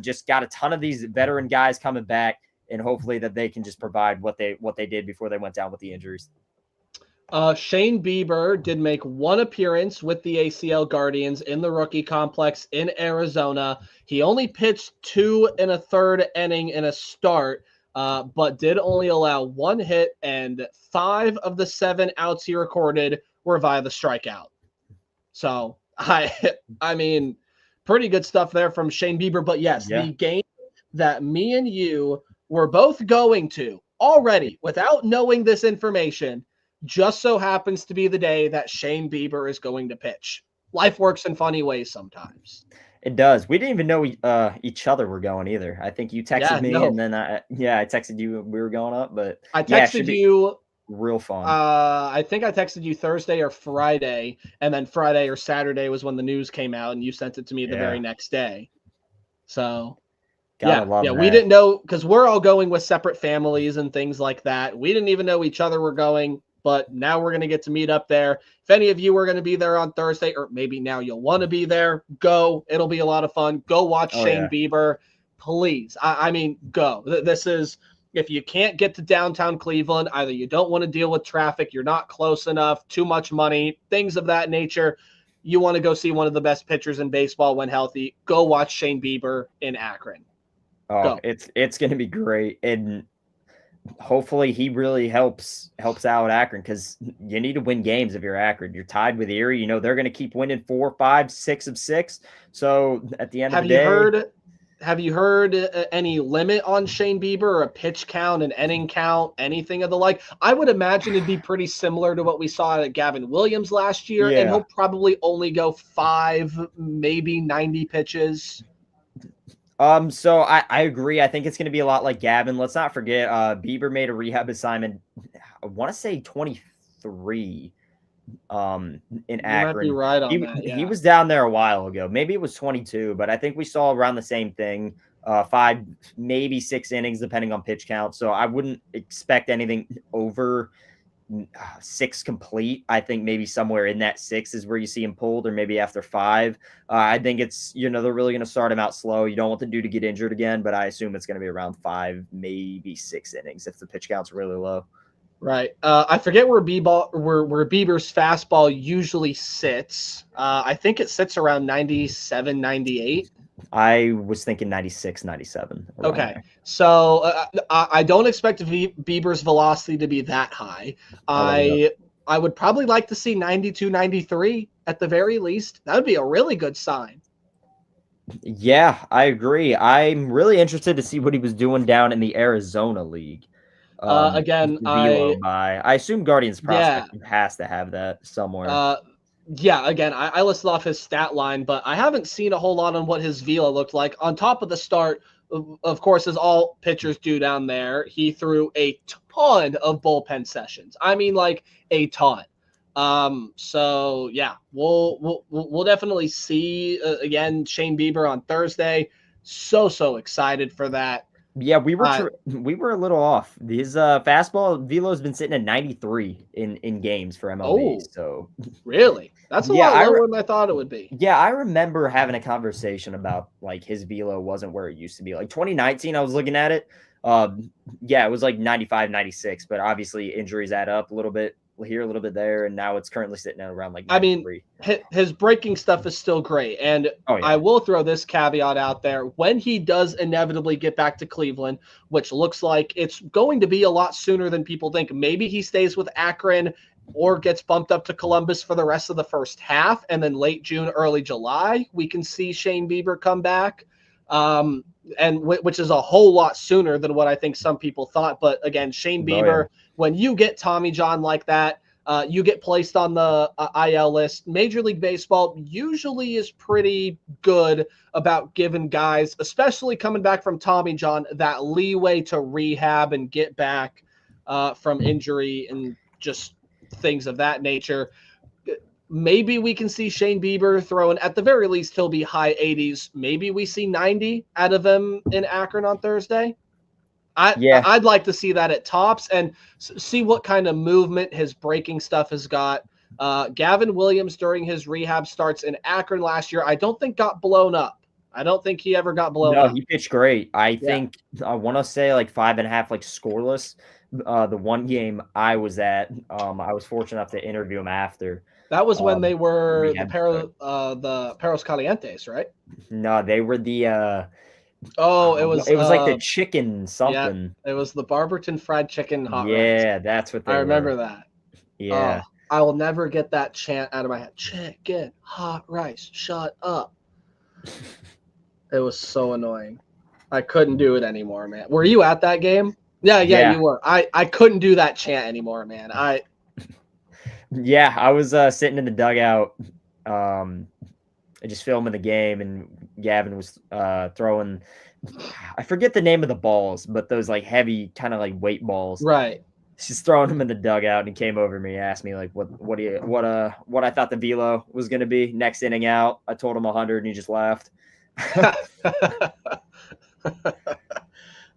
S1: just got a ton of these veteran guys coming back, and hopefully that they can just provide what they did before they went down with the injuries.
S2: Shane Bieber did make 1 appearance with the ACL Guardians in the rookie complex in Arizona. He only pitched 2 1/3 inning in a start, but did only allow 1 hit, and 5 of the 7 outs he recorded were via the strikeout. So I mean, pretty good stuff there from Shane Bieber. But yes, the game that me and you were both going to already without knowing this information just so happens to be the day that Shane Bieber is going to pitch. Life works in funny ways sometimes.
S1: It does. We didn't even know each other were going either. I think you texted me, and then I texted you. We were going up, but
S2: I texted you.
S1: Real fun.
S2: I think I texted you Thursday or Friday, and then Friday or Saturday was when the news came out, and you sent it to me the very next day. So we didn't know, because we're all going with separate families and things like that. We didn't even know each other were going. But now we're going to get to meet up there. If any of you are going to be there on Thursday, or maybe now you'll want to be there, go. It'll be a lot of fun. Go watch Shane Bieber. Please. I mean, go. This is, if you can't get to downtown Cleveland, either you don't want to deal with traffic, you're not close enough, too much money, things of that nature, you want to go see one of the best pitchers in baseball when healthy, go watch Shane Bieber in Akron.
S1: Go. It's going to be great. And hopefully he really helps out Akron, because you need to win games if you're Akron. You're tied with Erie. You know, they're going to keep winning 4, 5, 6 of 6. So at the end of the day,
S2: have you heard any limit on Shane Bieber, or a pitch count, an inning count, anything of the like? I would imagine it'd be pretty similar to what we saw at Gavin Williams last year, and he'll probably only go 5, maybe 90 pitches.
S1: So I agree. I think it's going to be a lot like Gavin. Let's not forget, Bieber made a rehab assignment, I want to say 23, in Akron.
S2: You might be right on that.
S1: He was down there a while ago. Maybe it was 22, but I think we saw around the same thing. 5, maybe 6 innings, depending on pitch count. So I wouldn't expect anything over 6 complete. I think maybe somewhere in that 6 is where you see him pulled, or maybe after 5. I think it's, they're really going to start him out slow. You don't want the dude to get injured again, but I assume it's going to be around 5, maybe 6 innings if the pitch count's really low.
S2: Right. I forget where Bieber's fastball usually sits. I think it sits around 97, 98.
S1: I was thinking 96, 97.
S2: Okay.
S1: There.
S2: So I don't expect Bieber's velocity to be that high. I would probably like to see 92, 93 at the very least. That would be a really good sign.
S1: Yeah, I agree. I'm really interested to see what he was doing down in the Arizona League.
S2: Again,
S1: I assume Guardians prospect has to have that somewhere.
S2: Again, I listed off his stat line, but I haven't seen a whole lot on what his velo looked like. On top of the start, of course, as all pitchers do down there, he threw a ton of bullpen sessions. I mean, like a ton. So yeah, we'll definitely see again Shane Bieber on Thursday. So excited for that.
S1: Yeah, we were a little off. His fastball velo has been sitting at 93 in games for MLB. So
S2: really, that's a lot lower than I thought it would be.
S1: Yeah, I remember having a conversation about like his velo wasn't where it used to be. Like 2019, I was looking at it. It was like 95, 96, but obviously injuries add up a little bit here, a little bit there, and now it's currently sitting at around like 93.
S2: I mean, his breaking stuff is still great, and I will throw this caveat out there. When he does inevitably get back to Cleveland, which looks like it's going to be a lot sooner than people think, maybe he stays with Akron or gets bumped up to Columbus for the rest of the first half, and then late June, early July, we can see Shane Bieber come back, which is a whole lot sooner than what I think some people thought. But again, Shane Bieber, when you get Tommy John like that, you get placed on the IL list. Major League Baseball usually is pretty good about giving guys, especially coming back from Tommy John, that leeway to rehab and get back from injury and just things of that nature. Maybe we can see Shane Bieber throwing, at the very least, he'll be high 80s. Maybe we see 90 out of him in Akron on Thursday. I'd like to see that at tops and see what kind of movement his breaking stuff has got. Gavin Williams, during his rehab starts in Akron last year, I don't think got blown up. I don't think he ever got blown up.
S1: No, he pitched great. I think I want to say like 5.5, like scoreless. The one game I was at, I was fortunate enough to interview him after.
S2: That was when they were the Perros Calientes, right?
S1: No, they were the
S2: it was
S1: like the chicken something.
S2: Yeah, it was the Barberton fried chicken hot rice.
S1: Yeah, that's what they were.
S2: I remember that.
S1: Yeah.
S2: I will never get that chant out of my head. Chicken hot rice. Shut up. It was so annoying. I couldn't do it anymore, man. Were you at that game? Yeah, you were. I couldn't do that chant anymore, man.
S1: Yeah, I was sitting in the dugout, just filming the game, and Gavin was throwing. I forget the name of the balls, but those like heavy kind of like weight balls.
S2: Right.
S1: She's throwing them in the dugout, and he came over to me and asked me like what I thought the velo was going to be next inning out. I told him 100, and he just laughed.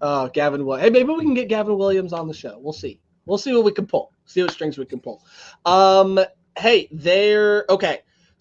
S2: Oh, Gavin Williams. Hey, maybe we can get Gavin Williams on the show. We'll see. We'll see what we can pull. See what strings we can pull. Okay.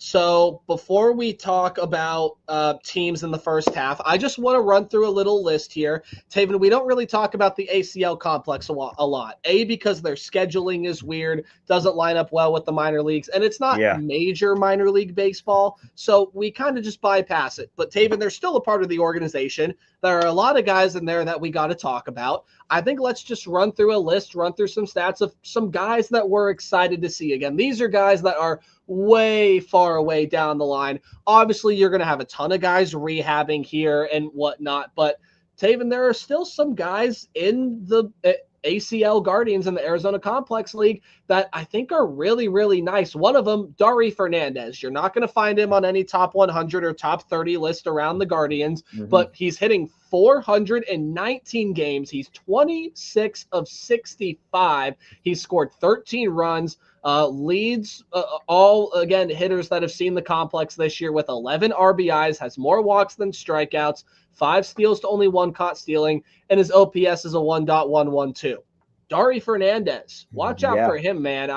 S2: So before we talk about teams in the first half, I just want to run through a little list here. Taven, we don't really talk about the ACL complex a lot. Because their scheduling is weird, doesn't line up well with the minor leagues, and it's not major minor league baseball, so we kind of just bypass it. But Taven, they're still a part of the organization. There are a lot of guys in there that we got to talk about. I think let's just run through a list, run through some stats of some guys that we're excited to see. Again, these are guys that are way far away down the line. Obviously, you're going to have a ton of guys rehabbing here and whatnot, but Taven, there are still some guys in the ACL Guardians in the Arizona Complex League that I think are really, really nice. One of them, Dari Fernandez. You're not going to find him on any top 100 or top 30 list around the Guardians, but he's hitting 419 games. He's 26 of 65. He's scored 13 runs, leads all, again, hitters that have seen the complex this year with 11 RBIs, has more walks than strikeouts, 5 steals to only 1 caught stealing, and his OPS is a 1.112. Dari Fernandez, watch out for him, man.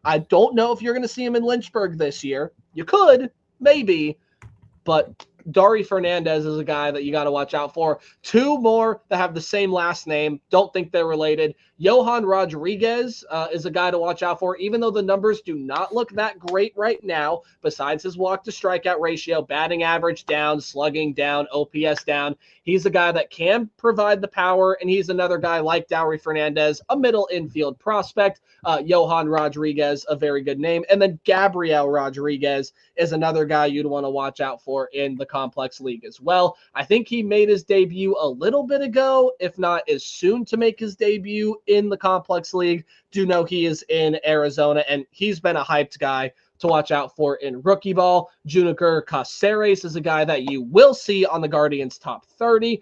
S2: I don't know if you're going to see him in Lynchburg this year. You could, maybe, but Dari Fernandez is a guy that you got to watch out for. 2 more that have the same last name. Don't think they're related. Johan Rodriguez is a guy to watch out for, even though the numbers do not look that great right now. Besides his walk to strikeout ratio, batting average down, slugging down, OPS down. He's a guy that can provide the power, and he's another guy like Dari Fernandez, a middle infield prospect. Johan Rodriguez, a very good name. And then Gabriel Rodriguez is another guy you'd want to watch out for in the Complex League as well. I think he made his debut a little bit ago, if not as soon to make his debut in the Complex League. Do know he is in Arizona, and he's been a hyped guy to watch out for in rookie ball. Junior Caceres is a guy that you will see on the Guardians top 30.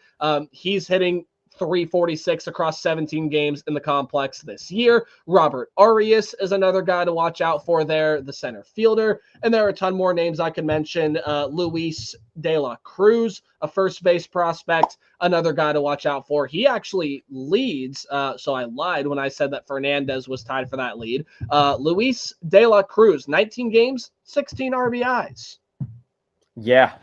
S2: He's hitting 346 across 17 games in the complex this year. Robert Arias is another guy to watch out for there, the center fielder. And there are a ton more names I can mention. Luis De La Cruz, a first base prospect, another guy to watch out for. He actually leads, so I lied when I said that Fernandez was tied for that lead. Luis De La Cruz, 19 games, 16 RBIs.
S1: Yeah.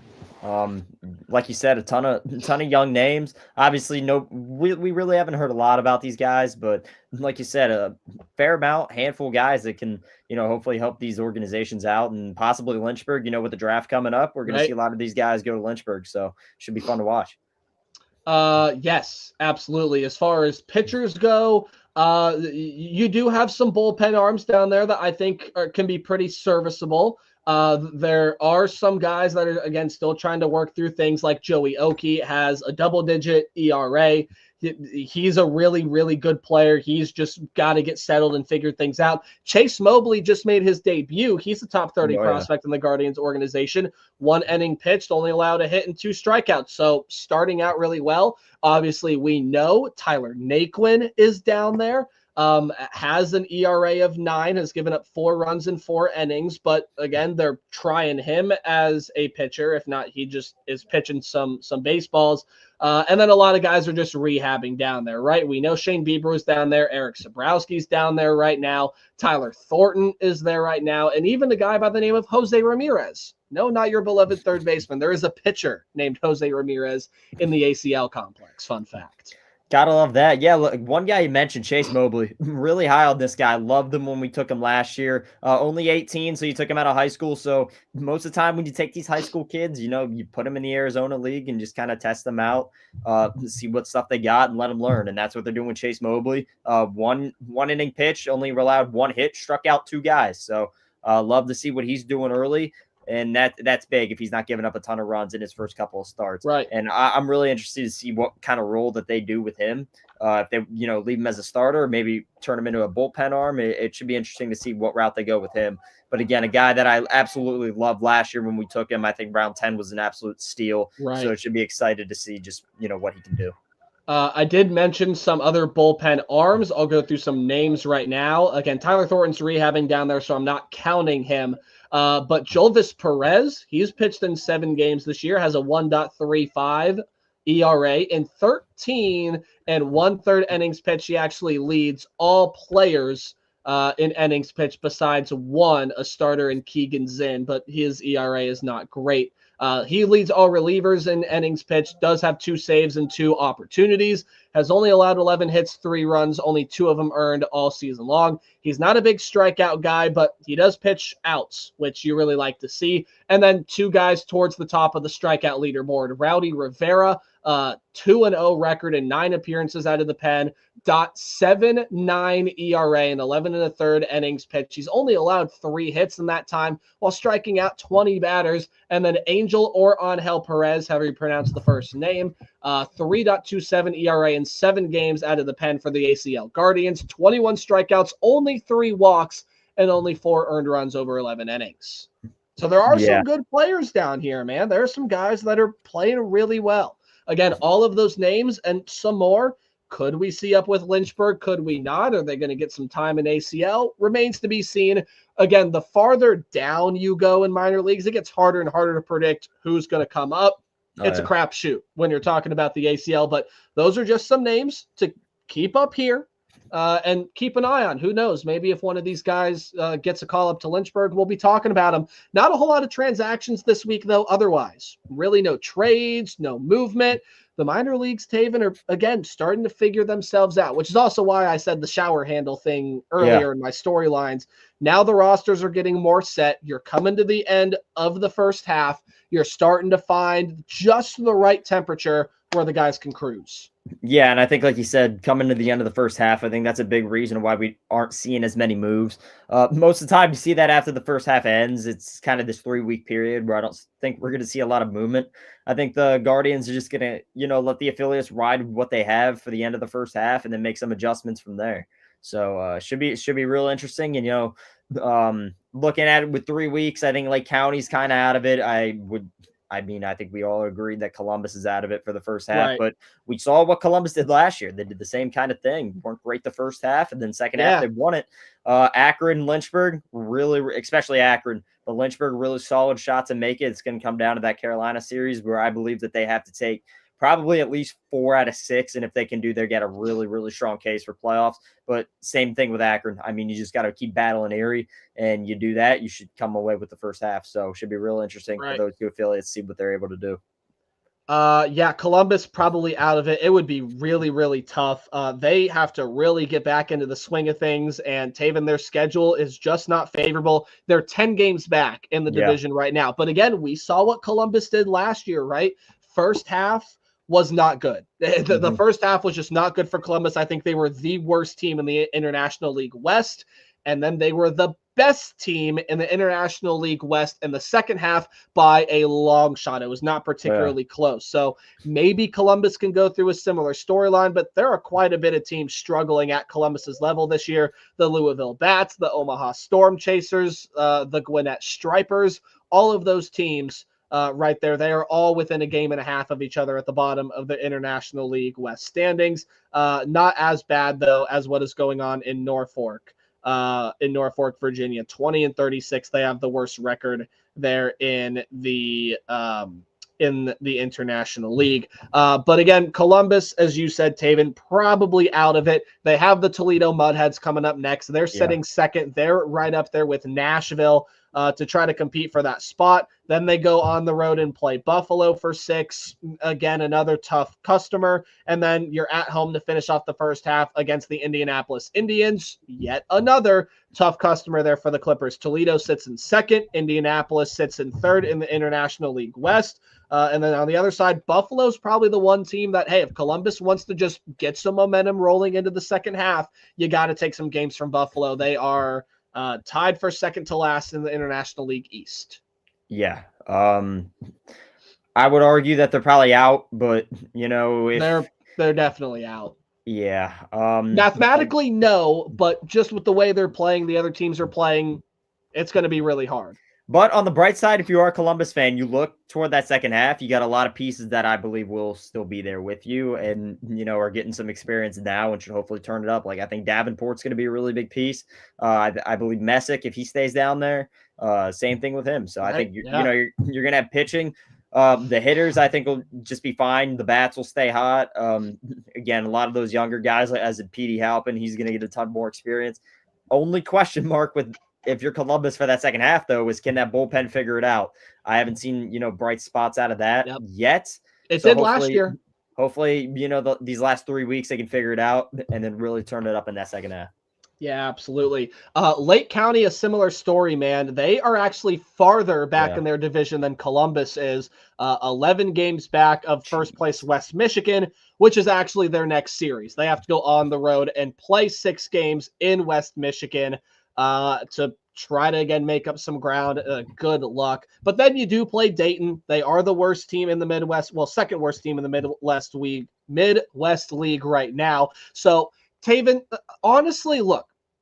S1: Like you said, a ton of young names. Obviously, we really haven't heard a lot about these guys, but like you said, a fair amount, handful of guys that can, hopefully help these organizations out, and possibly Lynchburg. With the draft coming up, we're going to see a lot of these guys go to Lynchburg, so should be fun to watch.
S2: Yes, absolutely. As far as pitchers go, you do have some bullpen arms down there that I think can be pretty serviceable. There are some guys that are, again, still trying to work through things, like Joey Oki has a double-digit ERA. He's a really, really good player. He's just got to get settled and figure things out. Chase Mobley just made his debut. He's a top 30 prospect in the Guardians organization. 1 inning pitched, only allowed a hit and 2 strikeouts. So starting out really well. Obviously, we know Tyler Naquin is down there. Has an ERA of 9, has given up 4 runs in 4 innings. But again, they're trying him as a pitcher. If not, he just is pitching some baseballs. And then a lot of guys are just rehabbing down there, right? We know Shane Bieber is down there. Eric Sabrowski's down there right now. Tyler Thornton is there right now. And even a guy by the name of Jose Ramirez. No, not your beloved third baseman. There is a pitcher named Jose Ramirez in the ACL complex. Fun fact.
S1: Gotta love that. Yeah, look, one guy you mentioned, Chase Mobley, really high on this guy. Loved him when we took him last year. Only 18, so you took him out of high school. So most of the time when you take these high school kids, you put them in the Arizona League and just kind of test them out, see what stuff they got and let them learn. And that's what they're doing with Chase Mobley. One inning pitch, only allowed 1 hit, struck out 2 guys. So love to see what he's doing early. And that's big if he's not giving up a ton of runs in his first couple of starts.
S2: Right.
S1: And I'm really interested to see what kind of role that they do with him. If they, leave him as a starter, maybe turn him into a bullpen arm. It should be interesting to see what route they go with him. But again, a guy that I absolutely loved last year when we took him, I think round 10 was an absolute steal.
S2: Right.
S1: So it should be excited to see just, what he can do.
S2: I did mention some other bullpen arms. I'll go through some names right now. Again, Tyler Thornton's rehabbing down there, so I'm not counting him. But Jolvis Perez, he's pitched in 7 games this year, has a 1.35 ERA in 13 and 1/3 innings pitched. He actually leads all players in innings pitched besides one, a starter in Keegan Zinn, but his ERA is not great. He leads all relievers in innings pitched, does have 2 saves and 2 opportunities, has only allowed 11 hits, 3 runs, only 2 of them earned all season long. He's not a big strikeout guy, but he does pitch outs, which you really like to see. And then 2 guys towards the top of the strikeout leaderboard. Rowdy Rivera, 2-0 record in 9 appearances out of the pen, .79 ERA in 11 1/3 innings pitched. He's only allowed 3 hits in that time while striking out 20 batters. And then Angel or Angel Perez, however you pronounce the first name, 3.27 ERA in 7 games out of the pen for the ACL Guardians, 21 strikeouts, only 3 walks, and only 4 earned runs over 11 innings. So there are some good players down here, man. There are some guys that are playing really well. Again, all of those names and some more, could we see up with Lynchburg? Could we not? Are they going to get some time in ACL? Remains to be seen. Again, the farther down you go in minor leagues, it gets harder and harder to predict who's going to come up. It's a crapshoot when you're talking about the ACL, but those are just some names to keep up here and keep an eye on. Who knows? Maybe if one of these guys gets a call up to Lynchburg, we'll be talking about them. Not a whole lot of transactions this week, though, otherwise. Really no trades, no movement. The minor leagues, Taven, are, again, starting to figure themselves out, which is also why I said the shower handle thing earlier in my storylines. Now the rosters are getting more set. You're coming to the end of the first half. You're starting to find just the right temperature where the guys can cruise.
S1: Yeah, and I think, like you said, coming to the end of the first half, I think that's a big reason why we aren't seeing as many moves. Most of the time, you see that after the first half ends. It's kind of this 3-week period where I don't think we're going to see a lot of movement. I think the Guardians are just going to, let the affiliates ride what they have for the end of the first half and then make some adjustments from there. So should be real interesting. And, looking at it with 3 weeks, I think Lake County's kind of out of it. I think we all agreed that Columbus is out of it for the first half, but we saw what Columbus did last year. They did the same kind of thing. Weren't great the first half, and then second half they won it. Akron and Lynchburg, really, especially Akron, but Lynchburg, really solid shot to make it. It's going to come down to that Carolina series where I believe that they have to take probably at least 4 out of 6. And if they can do, they get a really, really strong case for playoffs. But same thing with Akron. I mean, you just got to keep battling Erie, and you do that, you should come away with the first half. So it should be real interesting for those 2 affiliates to see what they're able to do.
S2: Columbus probably out of it. It would be really, really tough. They have to really get back into the swing of things, and Taven, their schedule is just not favorable. They're 10 games back in the division right now. But again, we saw what Columbus did last year, right? First half was not good. The
S1: Mhm.
S2: first half was just not good for Columbus. I think they were the worst team in the International League West. And then they were the best team in the International League West in the second half by a long shot. It was not
S1: Yeah.
S2: particularly close. So maybe Columbus can go through a similar storyline, but there are quite a bit of teams struggling at Columbus's level this year. The Louisville Bats, the Omaha Storm Chasers, the Gwinnett Stripers, all of those teams right there. They are all within a game and a half of each other at the bottom of the International League West standings. Not as bad, though, as what is going on in Norfolk. In Norfolk, Virginia, 20-36. They have the worst record there in the International League. But again, Columbus, as you said, Taven, probably out of it. They have the Toledo Mudheads coming up next. They're sitting second. They're right up there with Nashville to try to compete for that spot. Then they go on the road and play Buffalo for 6. Again, another tough customer. And then you're at home to finish off the first half against the Indianapolis Indians. Yet another tough customer there for the Clippers. Toledo sits in second. Indianapolis sits in third in the International League West. And then on the other side, Buffalo's probably the one team that, hey, if Columbus wants to just get some momentum rolling into the second half, you got to take some games from Buffalo. They are tied for second to last in the International League East.
S1: Yeah. I would argue that they're probably out, but if
S2: they're definitely out.
S1: Yeah.
S2: Mathematically, no, but just with the way they're playing, the other teams are playing, it's going to be really hard.
S1: But on the bright side, if you are a Columbus fan, you look toward that second half, you got a lot of pieces that I believe will still be there with you and, are getting some experience now and should hopefully turn it up. Like, I think Davenport's going to be a really big piece. I believe Messick, if he stays down there, same thing with him. So I think, you're going to have pitching. The hitters, I think, will just be fine. The bats will stay hot. Again, a lot of those younger guys, as in Petey Halpin, he's going to get a ton more experience. Only question mark with if you're Columbus for that second half, though, is can that bullpen figure it out? I haven't seen, bright spots out of that yet.
S2: It did last year.
S1: Hopefully, these last 3 weeks, they can figure it out and then really turn it up in that second half.
S2: Yeah, absolutely. Lake County, a similar story, man. They are actually farther back in their division than Columbus is. 11 games back of first place West Michigan, which is actually their next series. They have to go on the road and play 6 games in West Michigan to try to, again, make up some ground. Good luck. But then you do play Dayton. They are the worst team in the Midwest. Well, second worst team in the Midwest League right now. So, Taven, honestly,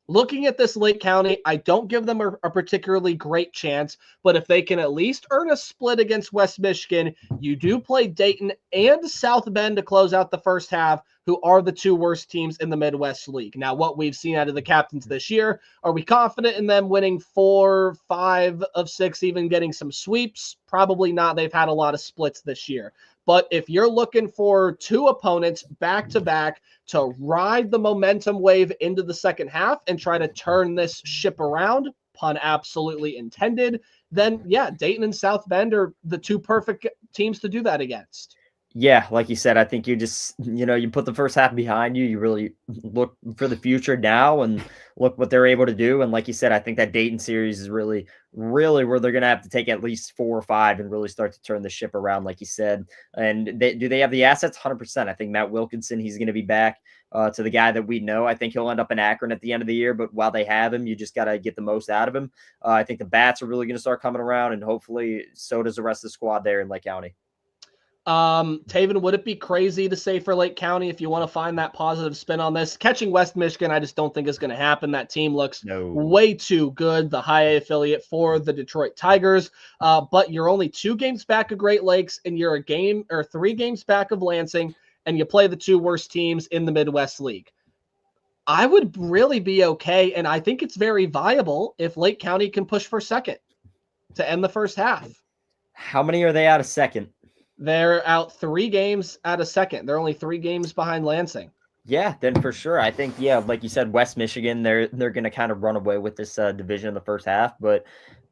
S2: looking at this Lake County, I don't give them a particularly great chance, but if they can at least earn a split against West Michigan, you do play Dayton and South Bend to close out the first half, who are the 2 worst teams in the Midwest League. Now, what we've seen out of the captains this year, are we confident in them winning 4, 5 of 6, even getting some sweeps? Probably not. They've had a lot of splits this year. But if you're looking for 2 opponents back-to-back to ride the momentum wave into the second half and try to turn this ship around, pun absolutely intended, then, yeah, Dayton and South Bend are the 2 perfect teams to do that against.
S1: Yeah, like you said, I think you just, you put the first half behind you. You really look for the future now and look what they're able to do. And like you said, I think that Dayton series is really, really where they're going to have to take at least 4 or 5 and really start to turn the ship around, like you said. And do they have the assets? 100%. I think Matt Wilkinson, he's going to be back to the guy that we know. I think he'll end up in Akron at the end of the year. But while they have him, you just got to get the most out of him. I think the bats are really going to start coming around, and hopefully so does the rest of the squad there in Lake County.
S2: Taven, would it be crazy to say for Lake County, if you want to find that positive spin on this? Catching West Michigan, I just don't think is going to happen. That team looks way too good, the high A affiliate for the Detroit Tigers. But you're only 2 games back of Great Lakes, and you're 3 games back of Lansing, and you play the 2 worst teams in the Midwest League. I would really be okay, and I think it's very viable if Lake County can push for second to end the first half.
S1: How many are they out of second?
S2: They're out 3 games out of second. They're only 3 games behind Lansing.
S1: Yeah, then for sure. I think, like you said, West Michigan, they're going to kind of run away with this division in the first half. But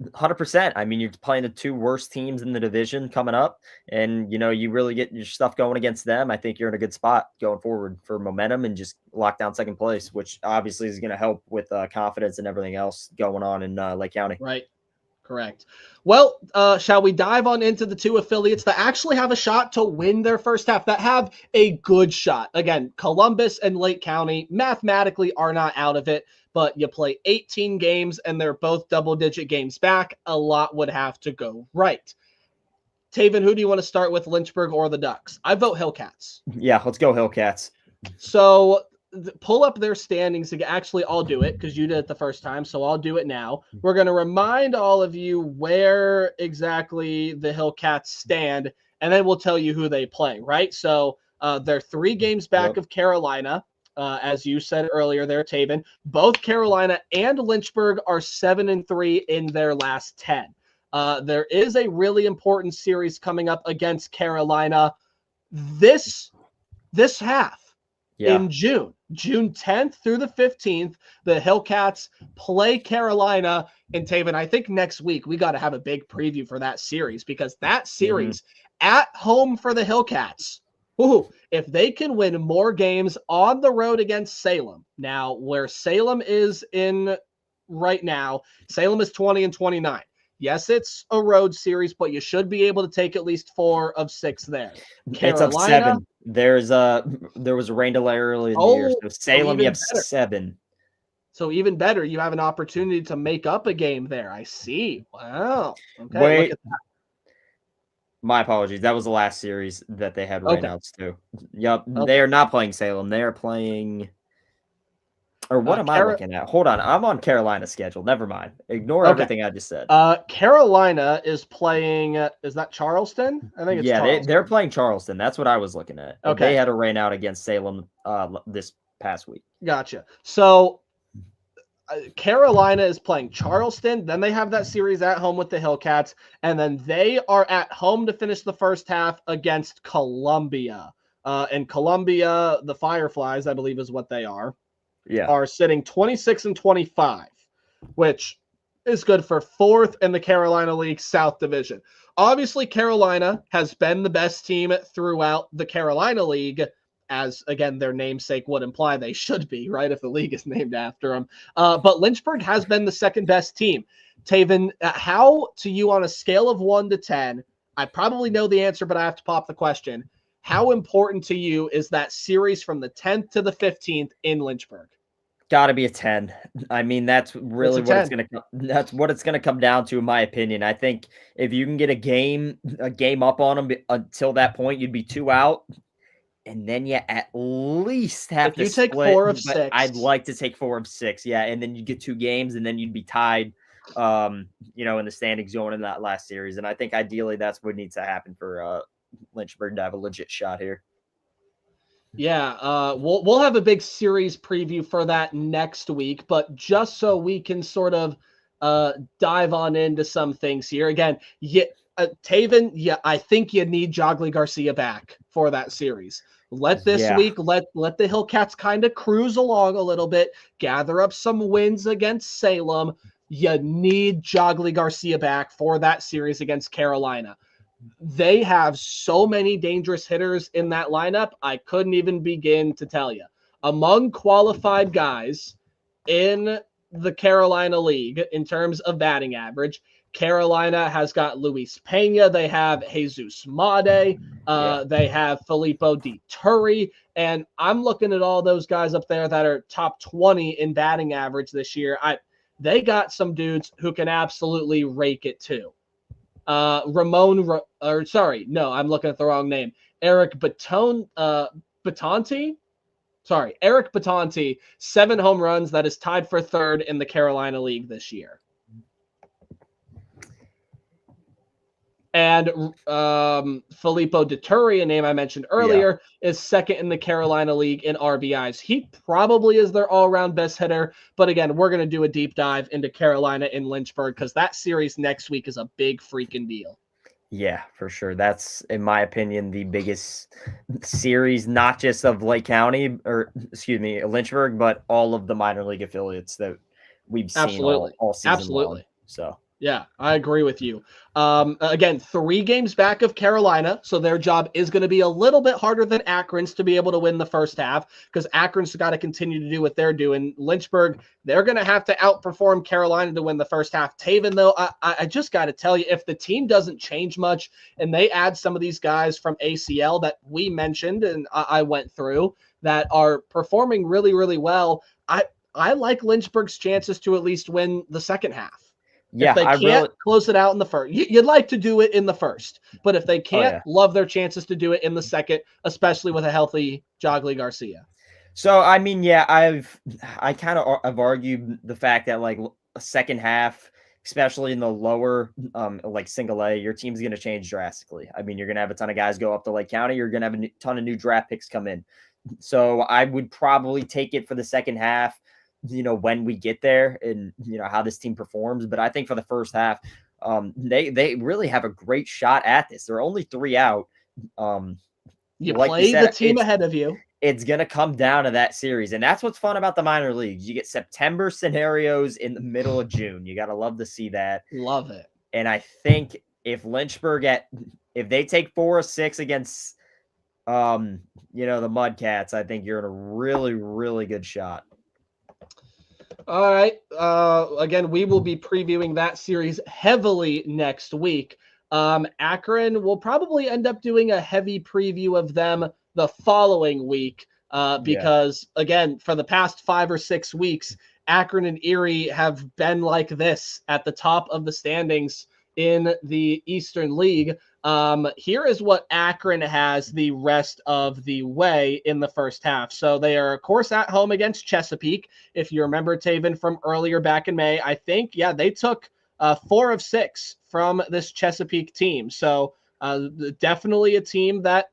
S1: 100%, I mean, you're playing the 2 worst teams in the division coming up, and, you really get your stuff going against them. I think you're in a good spot going forward for momentum and just lock down second place, which obviously is going to help with confidence and everything else going on in Lake County.
S2: Right. Correct. Well, shall we dive on into the two affiliates that actually have a shot to win their first half, that have a good shot? Again, Columbus and Lake County mathematically are not out of it, but you play 18 games and they're both double-digit games back. A lot would have to go right. Taven, who do you want to start with, Lynchburg or the Ducks? I vote Hillcats.
S1: Yeah, let's go Hillcats.
S2: So pull up their standings. Actually, I'll do it because you did it the first time, so I'll do it now. We're going to remind all of you where exactly the Hillcats stand, and then we'll tell you who they play, right? So they're 3 games back of Carolina. As you said earlier there, Taven. Both Carolina and Lynchburg are 7-3 in their last 10. There is a really important series coming up against Carolina this half.
S1: Yeah.
S2: In June 10th through the 15th, the Hillcats play Carolina. And Taven, I think next week we got to have a big preview for that series, because that series at home for the Hillcats, if they can win more games on the road against Salem. Now, where Salem is in right now, Salem is 20-29. Yes, it's a road series, but you should be able to take at least 4 of 6 there.
S1: It's up 7. There was a rain delay early in the year, so Salem, you have 7.
S2: So even better, you have an opportunity to make up a game there. I see. Wow. Okay.
S1: Wait.
S2: Look at that.
S1: My apologies. That was the last series that they had rainouts too. Yep. They are not playing Salem. They are playing. Or what am I looking at? Hold on. I'm on Carolina's schedule. Never mind. Ignore everything I just said.
S2: Carolina is playing. Is that Charleston? I think it's Charleston.
S1: They're playing Charleston. That's what I was looking at.
S2: Okay.
S1: They had a rain out against Salem this past week.
S2: Gotcha. So Carolina is playing Charleston. Then they have that series at home with the Hillcats. And then they are at home to finish the first half against Columbia. And Columbia, the Fireflies, I believe is what they are. Are sitting 26-25, which is good for 4th in the Carolina League South Division. Obviously, Carolina has been the best team throughout the Carolina League, as, again, their namesake would imply they should be, right, if the league is named after them. But Lynchburg has been the second best team. Taven, how, to you, on a scale of 1 to 10, I probably know the answer, but I have to pop the question. How important to you is that series from the 10th to the 15th in Lynchburg?
S1: Got to be a 10. I mean, that's really what it's going to come down to, in my opinion. I think if you can get a game up on them until that point, you'd be 2 out. And then you at least have to
S2: take 4 of 6.
S1: I'd like to take 4 of 6. Yeah. And then you get 2 games and then you'd be tied, in the standings going in that last series. And I think ideally that's what needs to happen for Lynchburg to have a legit shot here.
S2: Yeah, we'll have a big series preview for that next week, but just so we can sort of dive on into some things here. Again, Taven, I think you need Jogly Garcia back for that series. Let this week, let the Hillcats kind of cruise along a little bit, gather up some wins against Salem. You need Jogly Garcia back for that series against Carolina. They have so many dangerous hitters in that lineup, I couldn't even begin to tell you. Among qualified guys in the Carolina League in terms of batting average, Carolina has got Luis Pena. They have Jesus Made. They have Filippo Di Turri. And I'm looking at all those guys up there that are top 20 in batting average this year. They got some dudes who can absolutely rake it too. I'm looking at the wrong name. Eric Batanti. Eric Batanti, 7 home runs. That is tied for 3rd in the Carolina League this year. And Filippo Di Turri, a name I mentioned earlier, is 2nd in the Carolina League in RBIs. He probably is their all-around best hitter. But again, we're going to do a deep dive into Carolina in Lynchburg because that series next week is a big freaking deal.
S1: Yeah, for sure. That's, in my opinion, the biggest series, not just of Lake County, Lynchburg, but all of the minor league affiliates that we've seen all season long. So
S2: Yeah, I agree with you. Again, 3 games back of Carolina, so their job is going to be a little bit harder than Akron's to be able to win the first half because Akron's got to continue to do what they're doing. Lynchburg, they're going to have to outperform Carolina to win the first half. Taven, though, I just got to tell you, if the team doesn't change much and they add some of these guys from ACL that we mentioned and I went through that are performing really, really well, I like Lynchburg's chances to at least win the second half. If
S1: Yeah,
S2: they
S1: I
S2: can't
S1: really.
S2: close it out in the first, you'd like to do it in the first, but if they
S1: Oh
S2: can't,
S1: yeah.
S2: love their chances to do it in the second, especially with a healthy Jogly Garcia.
S1: So I mean, yeah, I kind of have argued the fact that like a second half, especially in the lower like single A, your team's going to change drastically. I mean, you're going to have a ton of guys go up to Lake County. You're going to have a ton of new draft picks come in. So I would probably take it for the second half, when we get there and how this team performs. But I think for the first half, they really have a great shot at this. They're only 3 out.
S2: You
S1: Like you
S2: play the
S1: said,
S2: team ahead of you.
S1: it's going to come down to that series. And that's what's fun about the minor leagues. You get September scenarios in the middle of June. You got to love to see that.
S2: Love it.
S1: And I think if Lynchburg if they take 4 or 6 against the Mudcats, I think you're in a really, really good shot.
S2: All right. Again, we will be previewing that series heavily next week. Akron will probably end up doing a heavy preview of them the following week because, again, for the past 5 or 6 weeks, Akron and Erie have been like this at the top of the standings in the Eastern League. Here is what Akron has the rest of the way in the first half. So they are, of course, at home against Chesapeake. If you remember, Taven, from earlier back in May, I think, they took 4 of 6 from this Chesapeake team. So definitely a team that,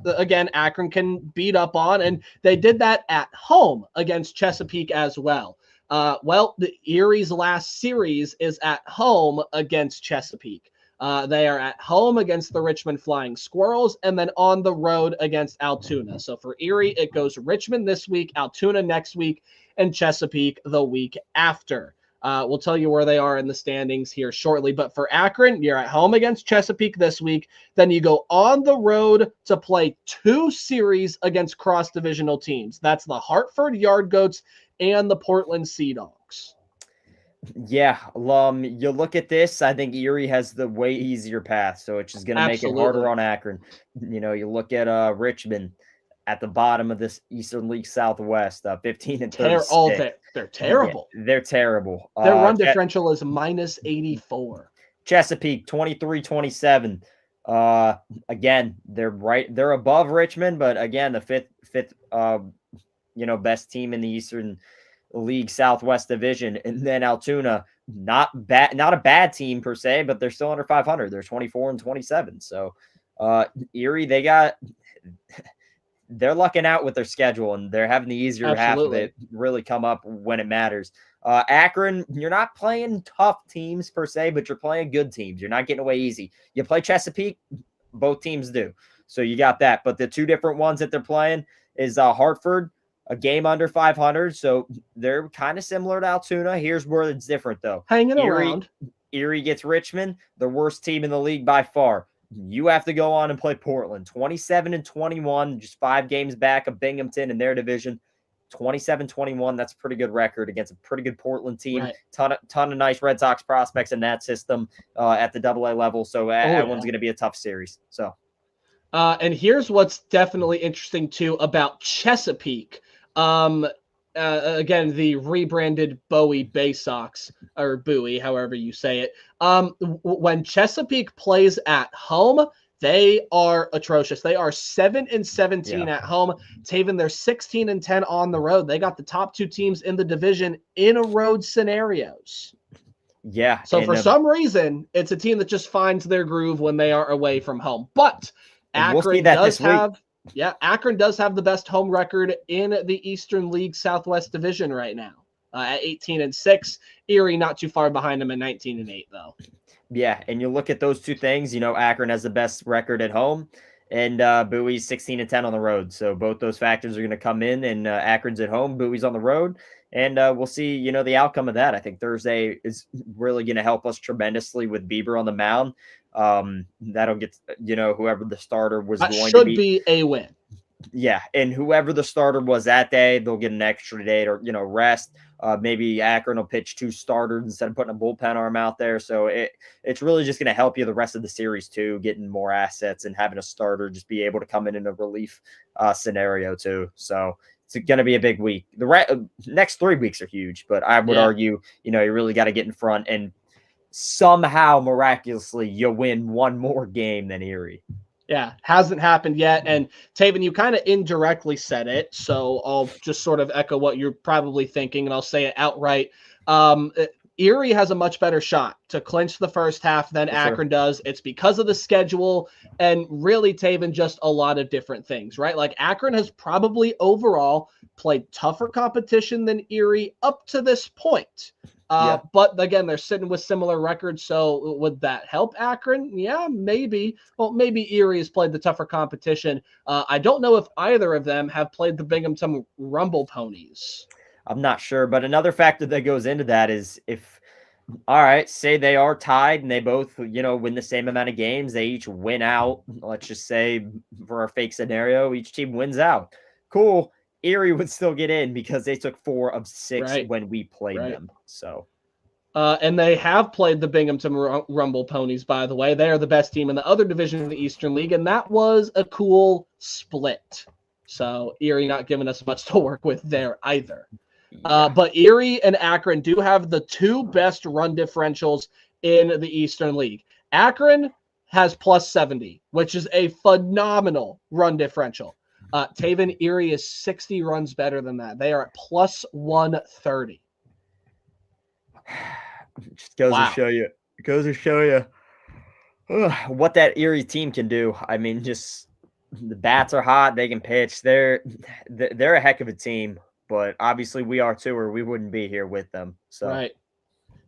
S2: again, Akron can beat up on. And they did that at home against Chesapeake as well. The Erie's last series is at home against Chesapeake. They are at home against the Richmond Flying Squirrels and then on the road against Altoona. So for Erie, it goes Richmond this week, Altoona next week, and Chesapeake the week after. We'll tell you where they are in the standings here shortly. But for Akron, you're at home against Chesapeake this week. Then you go on the road to play 2 series against cross-divisional teams. That's the Hartford Yard Goats and the Portland Sea Dogs.
S1: Yeah, you look at this, I think Erie has the way easier path, so it's just going to make it harder on Akron. You look at Richmond at the bottom of this Eastern League Southwest, 15 and 36.
S2: They're terrible.
S1: Yeah, they're terrible.
S2: Their run differential is minus 84.
S1: Chesapeake 23-27. Again, they're above Richmond, but again, the fifth best team in the Eastern League Southwest Division. And then Altoona, not a bad team per se, but they're still under 500. They're 24-27. So Erie, they're lucking out with their schedule, and they're having the easier half of it really come up when it matters. Akron, you're not playing tough teams per se, but you're playing good teams. You're not getting away easy. You play Chesapeake, both teams do. So you got that. But the 2 different ones that they're playing is Hartford, a game under 500. So they're kind of similar to Altoona. Here's where it's different, though.
S2: Hanging around.
S1: Erie gets Richmond, the worst team in the league by far. You have to go on and play Portland. 27-21, just 5 games back of Binghamton in their division. 27-21, that's a pretty good record against a pretty good Portland team. Right. Ton of nice Red Sox prospects in that system at the AA level. So that one's going to be a tough series. So,
S2: and here's what's definitely interesting too about Chesapeake. Again, the rebranded Bowie Bay Sox, or Bowie, however you say it. When Chesapeake plays at home, they are atrocious. They are 7-17 at home. Taven, they're 16-10 on the road. They got the top 2 teams in the division in road scenarios.
S1: Yeah.
S2: So for some reason, it's a team that just finds their groove when they are away from home. But Akron Akron does have the best home record in the Eastern League Southwest Division right now at 18-6. Erie not too far behind them at 19-8, though.
S1: Yeah, and you look at those 2 things, Akron has the best record at home, and Bowie's 16-10 on the road. So both those factors are going to come in, and Akron's at home, Bowie's on the road. And we'll see, the outcome of that. I think Thursday is really going to help us tremendously with Bieber on the mound. That'll get, whoever the starter was
S2: That
S1: going
S2: should
S1: to
S2: be a win.
S1: Yeah, and whoever the starter was that day, they'll get an extra day or rest. Maybe Akron will pitch 2 starters instead of putting a bullpen arm out there. So it's really just going to help you the rest of the series too, getting more assets and having a starter just be able to come in a relief scenario too. So it's going to be a big week. The next 3 weeks are huge, but I would argue, you really got to get in front and somehow miraculously you win one more game than Erie.
S2: Yeah, hasn't happened yet. And Taven, you kind of indirectly said it, so I'll just sort of echo what you're probably thinking, and I'll say it outright. Erie has a much better shot to clinch the first half than Akron does. It's because of the schedule and really, Taven, just a lot of different things, right? Like Akron has probably overall played tougher competition than Erie up to this point. But again, they're sitting with similar records. So would that help Akron? Yeah, maybe. Well, maybe Erie has played the tougher competition. I don't know if either of them have played the Binghamton Rumble Ponies.
S1: I'm not sure, but another factor that goes into that is all right, say they are tied and they both, win the same amount of games, they each win out. Let's just say for our fake scenario, each team wins out. Cool. Erie would still get in because they took 4 of 6 when we played them. So,
S2: and they have played the Binghamton Rumble Ponies, by the way. They are the best team in the other division of the Eastern League, and that was a cool split. So Erie not giving us much to work with there either. But Erie and Akron do have the 2 best run differentials in the Eastern League. Akron has plus 70, which is a phenomenal run differential. Taven, Erie is 60 runs better than that. They are at plus 130.
S1: Just goes to show you. It goes to show you what that Erie team can do. I mean, just the bats are hot. They can pitch. They're a heck of a team. But obviously we are too, or we wouldn't be here with them. So
S2: right.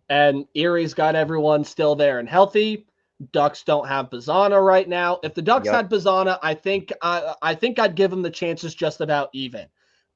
S2: And Erie's got everyone still there and healthy. Ducks don't have Bazana right now. If the Ducks had Bazana, I think I'd give them the chances just about even.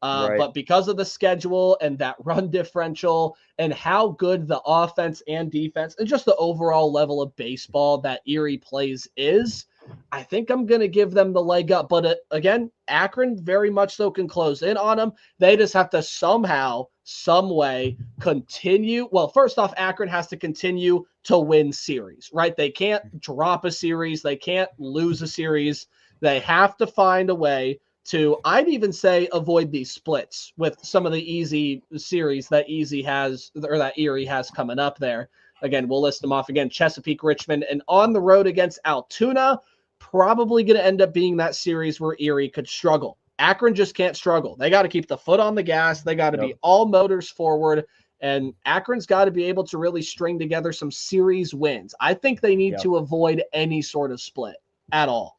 S2: But because of the schedule and that run differential and how good the offense and defense and just the overall level of baseball that Erie plays is, I think I'm going to give them the leg up. But again, Akron very much so can close in on them. They just have to somehow, some way continue. Well, first off, Akron has to continue to win series, right? They can't drop a series. They can't lose a series. They have to find a way to, I'd even say, avoid these splits with some of the easy series that Erie has coming up there. Again, we'll list them off again. Chesapeake, Richmond, and on the road against Altoona, probably going to end up being that series where Erie could struggle. Akron just can't struggle. They got to keep the foot on the gas. They got to be all motors forward. And Akron's got to be able to really string together some series wins. I think they need to avoid any sort of split at all.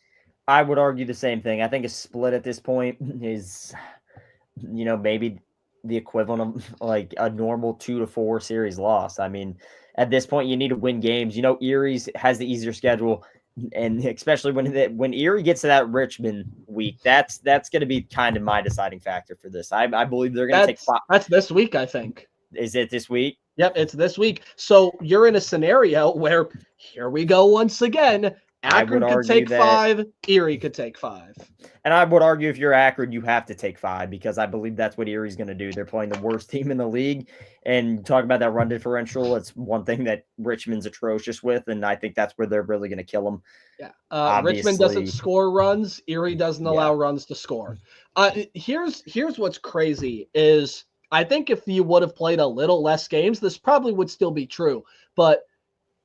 S1: I would argue the same thing. I think a split at this point is, maybe the equivalent of like a normal 2-4 series loss. I mean, at this point, you need to win games. Erie has the easier schedule. And especially when Erie gets to that Richmond week, that's going to be kind of my deciding factor for this. I believe they're going to take 5.
S2: That's this week, I think.
S1: Is it this week?
S2: Yep, it's this week. So you're in a scenario where, here we go once again, Akron could take 5, Erie could take 5.
S1: And I would argue if you're Akron, you have to take 5 because I believe that's what Erie's going to do. They're playing the worst team in the league. And talk about that run differential, it's one thing that Richmond's atrocious with, and I think that's where they're really going to kill them.
S2: Yeah, Richmond doesn't score runs. Erie doesn't allow runs to score. Here's what's crazy is I think if you would have played a little less games, this probably would still be true. But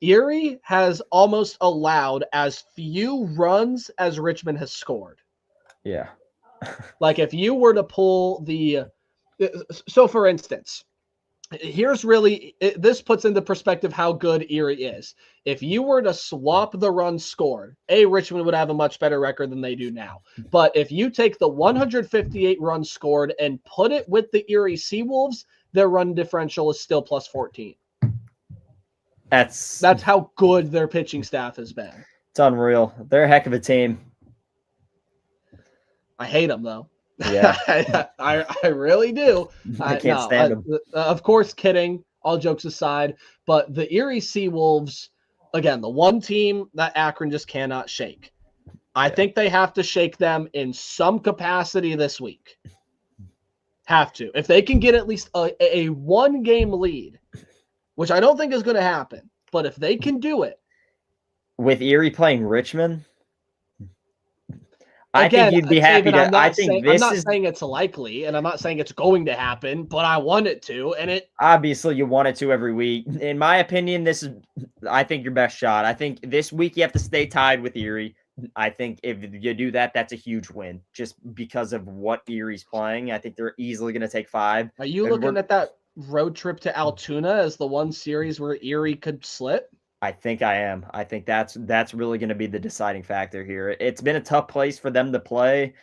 S2: Erie has almost allowed as few runs as Richmond has scored.
S1: Yeah.
S2: Like if you were to pull so for instance, here's really, this puts into perspective how good Erie is. If you were to swap the runs scored, Richmond would have a much better record than they do now. But if you take the 158 runs scored and put it with the Erie Seawolves, their run differential is still plus 14. That's how good their pitching staff has been.
S1: It's unreal. They're a heck of a team.
S2: I hate them though.
S1: Yeah.
S2: I really do.
S1: I can't stand them.
S2: Of course, kidding. All jokes aside, but the Erie Seawolves, again, the one team that Akron just cannot shake. I think they have to shake them in some capacity this week. Have to. If they can get at least a one-game lead, which I don't think is going to happen, but if they can do it.
S1: With Erie playing Richmond,
S2: Again,
S1: I think you'd be happy
S2: David,
S1: to.
S2: I'm not saying it's likely, and I'm not saying it's going to happen, but I want it to, and it
S1: obviously you want it to every week. In my opinion, this is, I think, your best shot. I think this week you have to stay tied with Erie. I think if you do that, that's a huge win, just because of what Erie's playing. I think they're easily going to take 5.
S2: Are you looking at that road trip to Altoona as the one series where Erie could slip?
S1: I think I am. I think that's really going to be the deciding factor here. It's been a tough place for them to play.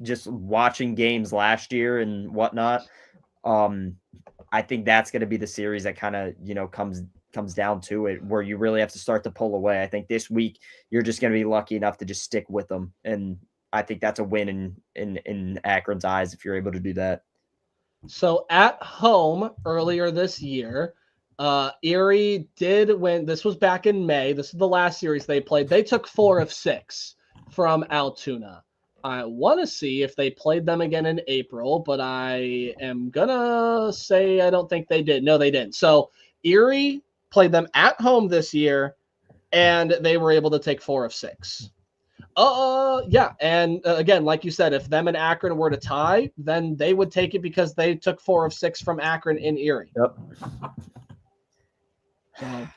S1: Just watching games last year and whatnot. I think that's going to be the series that kind of, comes down to it, where you really have to start to pull away. I think this week you're just going to be lucky enough to just stick with them, and I think that's a win in Akron's eyes if you're able to do that.
S2: So at home earlier this year, Erie did win. This was back in May. This is the last series they played. They took 4 of 6 from Altoona. I want to see if they played them again in April, but I am going to say I don't think they did. No, they didn't. So Erie played them at home this year, and they were able to take 4 of 6. Yeah. And again, like you said, if them and Akron were to tie, then they would take it because they took 4 of 6 from Akron in Erie.
S1: Yep.
S2: So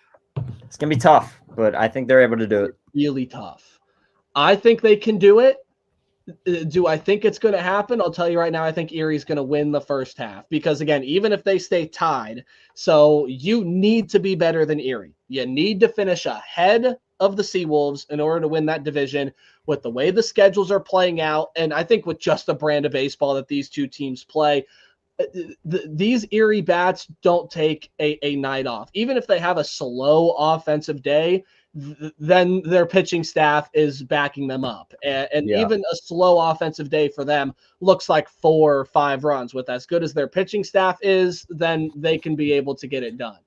S1: it's going to be tough, but I think they're able to do it.
S2: Really tough. I think they can do it. Do I think it's going to happen? I'll tell you right now, I think Erie's going to win the first half because, again, even if they stay tied, so you need to be better than Erie. You need to finish ahead of the Seawolves in order to win that division with the way the schedules are playing out. And I think with just the brand of baseball that these two teams play, these Erie bats don't take a night off. Even if they have a slow offensive day, then their pitching staff is backing them up. And even a slow offensive day for them looks like 4 or 5 runs. With as good as their pitching staff is, then they can be able to get it done.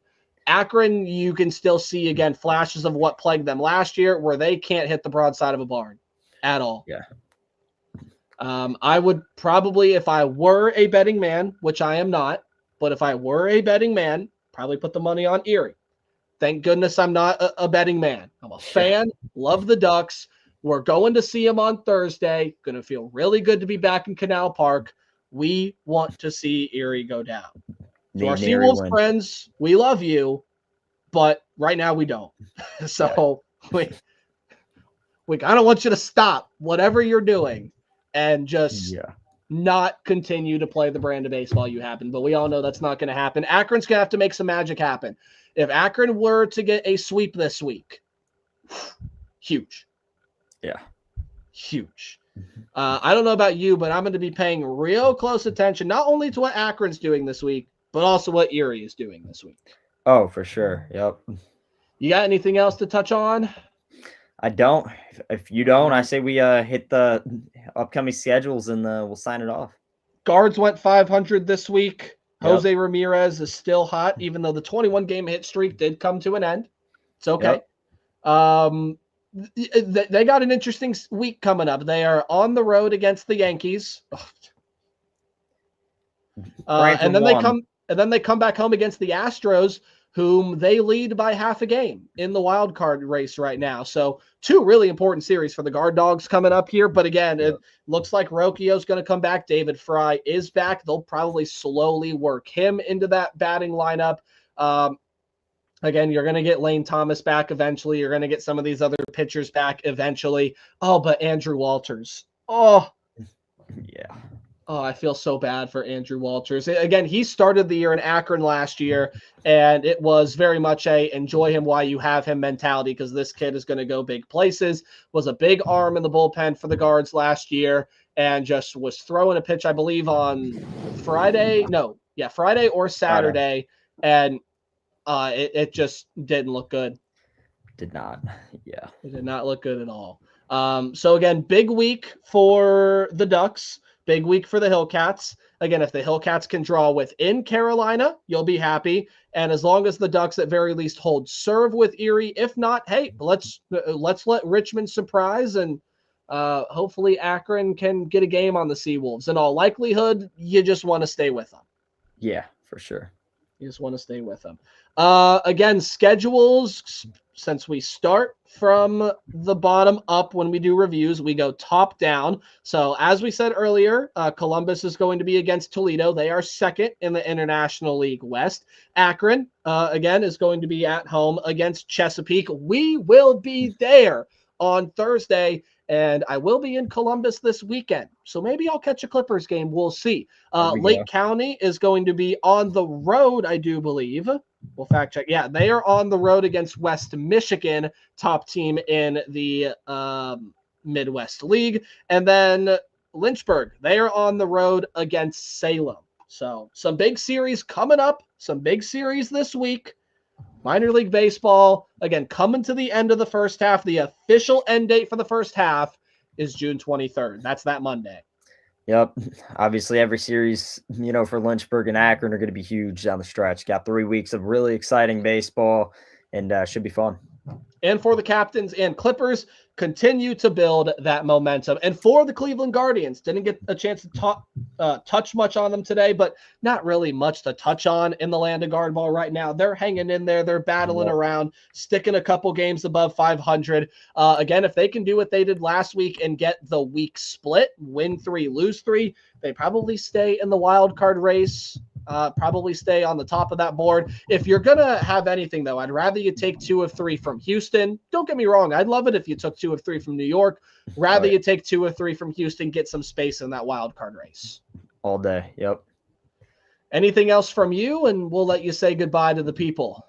S2: Akron, you can still see, again, flashes of what plagued them last year where they can't hit the broadside of a barn at all.
S1: Yeah.
S2: I would probably, if I were a betting man, which I am not, but if I were a betting man, probably put the money on Erie. Thank goodness I'm not a betting man. I'm a fan, love the Ducks. We're going to see them on Thursday. Going to feel really good to be back in Canal Park. We want to see Erie go down. So our Seawolves friends, we love you, but right now we don't. So we kind of want you to stop whatever you're doing and just not continue to play the brand of baseball you happen. But we all know that's not going to happen. Akron's going to have to make some magic happen. If Akron were to get a sweep this week, huge.
S1: Yeah.
S2: Huge. I don't know about you, but I'm going to be paying real close attention, not only to what Akron's doing this week, but also what Erie is doing this week.
S1: Oh, for sure. Yep.
S2: You got anything else to touch on?
S1: I don't. If you don't, I say we hit the upcoming schedules and we'll sign it off.
S2: Guards went 500 this week. Jose Ramirez is still hot, even though the 21-game hit streak did come to an end. It's okay. They got an interesting week coming up. They are on the road against the Yankees. And then they come back home against the Astros, whom they lead by half a game in the wild card race right now. So 2 really important series for the Guard Dogs coming up here. But again, it looks like Rocchio's going to come back. David Fry is back. They'll probably slowly work him into that batting lineup. Again, you're going to get Lane Thomas back eventually. You're going to get some of these other pitchers back eventually. Oh, but Andrew Walters. Oh,
S1: yeah.
S2: Oh, I feel so bad for Andrew Walters. Again, he started the year in Akron last year, and it was very much a enjoy him while you have him mentality because this kid is going to go big places. Was a big arm in the bullpen for the Guards last year and just was throwing a pitch, I believe, on Friday or Saturday, and it just didn't look good.
S1: Did not. Yeah.
S2: It did not look good at all. So again, big week for the Ducks, big week for the Hillcats. Again, if the Hillcats can draw within Carolina, you'll be happy. And as long as the Ducks at very least hold serve with Erie, if not, hey, let's let Richmond surprise, and hopefully Akron can get a game on the Seawolves. In all likelihood, you just want to stay with them.
S1: Yeah, for sure.
S2: You just want to stay with them. Again, schedules, since we start from the bottom up when we do reviews, we go top down. So as we said earlier, Columbus is going to be against Toledo. They are second in the International League West. Akron, again, is going to be at home against Chesapeake. We will be there on Thursday, and I will be in Columbus this weekend. So maybe I'll catch a Clippers game. We'll see. Lake County is going to be on the road, I do believe. We'll fact check. Yeah, they are on the road against West Michigan, top team in the Midwest League. And then Lynchburg, they are on the road against Salem. So some big series coming up, some big series this week. Minor League Baseball, again, coming to the end of the first half. The official end date for the first half is June 23rd. That's that Monday.
S1: Yep. Obviously, every series, for Lynchburg and Akron are going to be huge down the stretch. Got 3 weeks of really exciting baseball, and should be fun.
S2: And for the Captains and Clippers, continue to build that momentum. And for the Cleveland Guardians, didn't get a chance to touch much on them today, but not really much to touch on in the land of guard ball right now. They're hanging in there. They're battling around, sticking a couple games above 500. Again, if they can do what they did last week and get the week split, win 3, lose 3, they probably stay in the wild card race. Probably stay on the top of that board. If you're going to have anything, though, I'd rather you take 2 of 3 from Houston. Don't get me wrong. I'd love it if you took 2 of 3 from New York. Rather you take 2 of 3 from Houston, get some space in that wild card race.
S1: All day. Yep.
S2: Anything else from you? And we'll let you say goodbye to the people.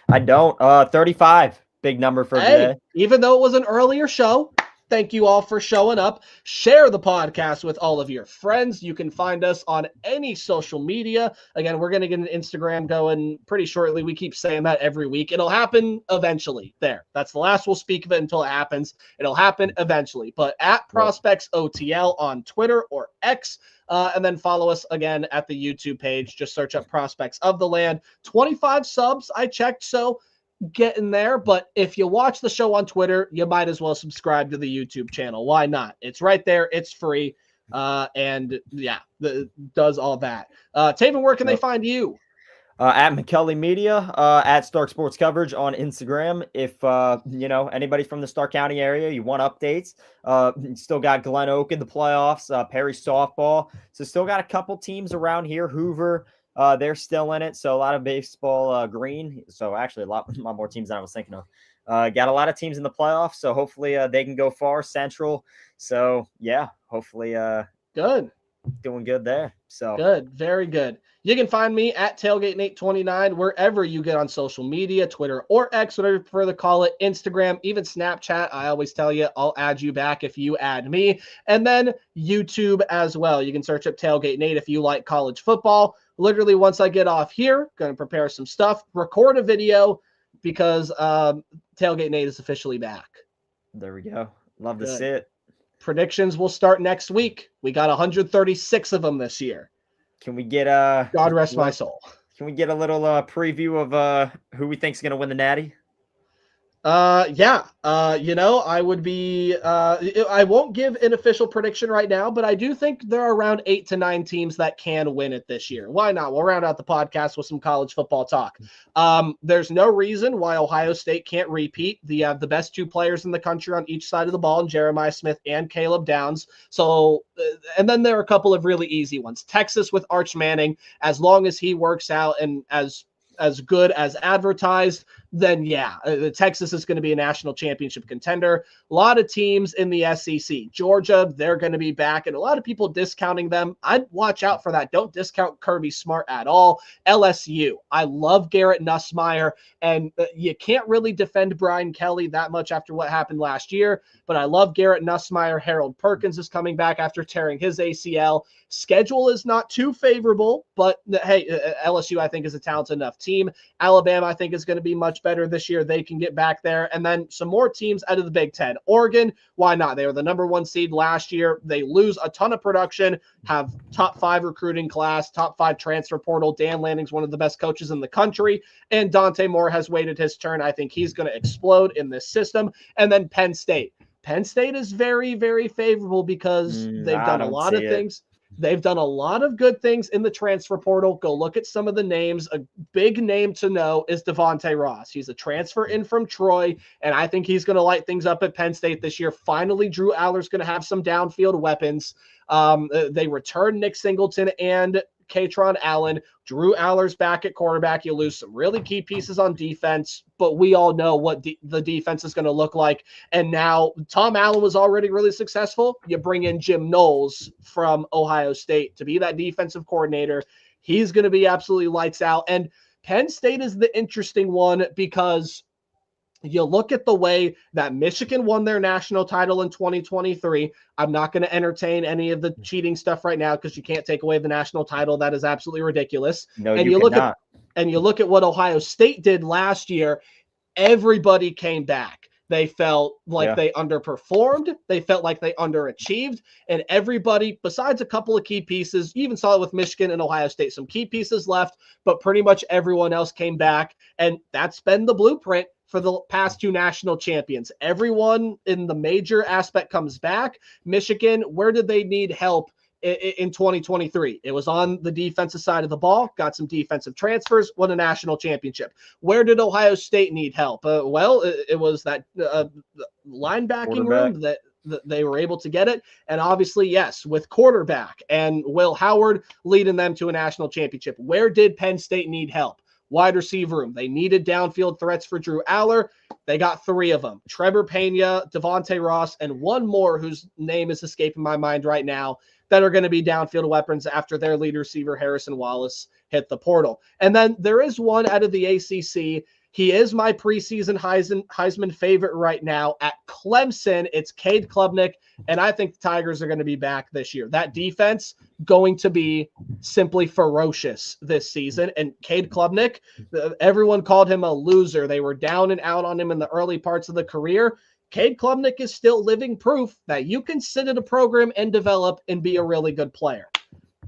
S1: I don't. 35. Big number for today.
S2: Even though it was an earlier show, thank you all for showing up. Share the podcast with all of your friends. You can find us on any social media. Again, we're going to get an Instagram going pretty shortly. We keep saying that every week. It'll happen eventually. There. That's the last we'll speak of it until it happens. It'll happen eventually. But at Prospects OTL on Twitter or X. And then follow us again at the YouTube page. Just search up Prospects of the Land. 25 subs, I checked, so get in there. But if you watch the show on Twitter, you might as well subscribe to the YouTube channel. Why not? It's right there. It's free. And yeah, does all that. Taven, where can they find you?
S1: At McKelly Media, at Stark Sports Coverage on Instagram. If, anybody from the Stark County area, you want updates, still got Glen Oak in the playoffs, Perry softball. So still got a couple teams around here. Hoover, they're still in it. So a lot of baseball green. So actually a lot more teams than I was thinking of. Got a lot of teams in the playoffs. So hopefully they can go far. Central. So yeah, hopefully
S2: good.
S1: Doing good there. So
S2: good. Very good. You can find me at Tailgate829 wherever you get on social media, Twitter or X, whatever you prefer to call it, Instagram, even Snapchat. I always tell you, I'll add you back if you add me. And then YouTube as well. You can search up Tailgate Nate if you like college football. Literally, once I get off here, going to prepare some stuff, record a video because Tailgate Nate is officially back.
S1: There we go. Love to see it.
S2: Predictions will start next week. We got 136 of them this year.
S1: Can we get
S2: God rest my soul.
S1: Can we get a little preview of who we think is going to win the Natty?
S2: I would be I won't give an official prediction right now, but I do think there are around 8 to 9 teams that can win it this year. Why not? We'll round out the podcast with some college football talk. There's no reason why Ohio State can't repeat. The best 2 players in the country on each side of the ball, Jeremiah Smith and Caleb Downs. So and then there are a couple of really easy ones. Texas with Arch Manning, as long as he works out and as good as advertised, then Texas is going to be a national championship contender. A lot of teams in the SEC. Georgia, they're going to be back, and a lot of people discounting them. I'd watch out for that. Don't discount Kirby Smart at all. LSU, I love Garrett Nussmeier, and you can't really defend Brian Kelly that much after what happened last year, but I love Garrett Nussmeier. Harold Perkins is coming back after tearing his ACL. Schedule is not too favorable, but hey, LSU, I think, is a talented enough team. Alabama, I think, is going to be much much better this year. They can get back there. And then some more teams out of the Big Ten. Oregon, why not? They were the number 1 seed last year. They lose a ton of production, have top 5 recruiting class, top 5 transfer portal. Dan Lanning's one of the best coaches in the country. And Dante Moore has waited his turn. I think he's going to explode in this system. And then Penn State. Penn State is very, very favorable because they've done a lot of things. They've done a lot of good things in the transfer portal. Go look at some of the names. A big name to know is Devontae Ross. He's a transfer in from Troy, and I think he's going to light things up at Penn State this year. Finally, Drew Aller's going to have some downfield weapons. They return Nick Singleton and Katron Allen. Drew Aller's back at quarterback. You lose some really key pieces on defense, but we all know what the defense is going to look like. And now Tom Allen was already really successful. You bring in Jim Knowles from Ohio State to be that defensive coordinator. He's going to be absolutely lights out. And Penn State is the interesting one because you look at the way that Michigan won their national title in 2023. I'm not going to entertain any of the cheating stuff right now because you can't take away the national title. That is absolutely ridiculous.
S1: No,
S2: and
S1: you cannot.
S2: You look at what Ohio State did last year. Everybody came back. They felt like they underperformed. They felt like they underachieved. And everybody, besides a couple of key pieces, you even saw it with Michigan and Ohio State, some key pieces left, but pretty much everyone else came back. And that's been the blueprint for the past 2 national champions. Everyone in the major aspect comes back. Michigan, where did they need help in 2023? It was on the defensive side of the ball, got some defensive transfers, won a national championship. Where did Ohio State need help? It was that linebacking room that they were able to get it. And obviously, yes, with quarterback and Will Howard leading them to a national championship. Where did Penn State need help? Wide receiver room. They needed downfield threats for Drew Aller. They got 3 of them. Trevor Pena, Devontae Ross, and one more whose name is escaping my mind right now that are going to be downfield weapons after their lead receiver, Harrison Wallace, hit the portal. And then there is one out of the ACC. He is my preseason Heisman favorite right now at Clemson. It's Cade Klubnik, and I think the Tigers are going to be back this year. That defense going to be simply ferocious this season. And Cade Klubnik, everyone called him a loser. They were down and out on him in the early parts of the career. Cade Klubnik is still living proof that you can sit in a program and develop and be a really good player.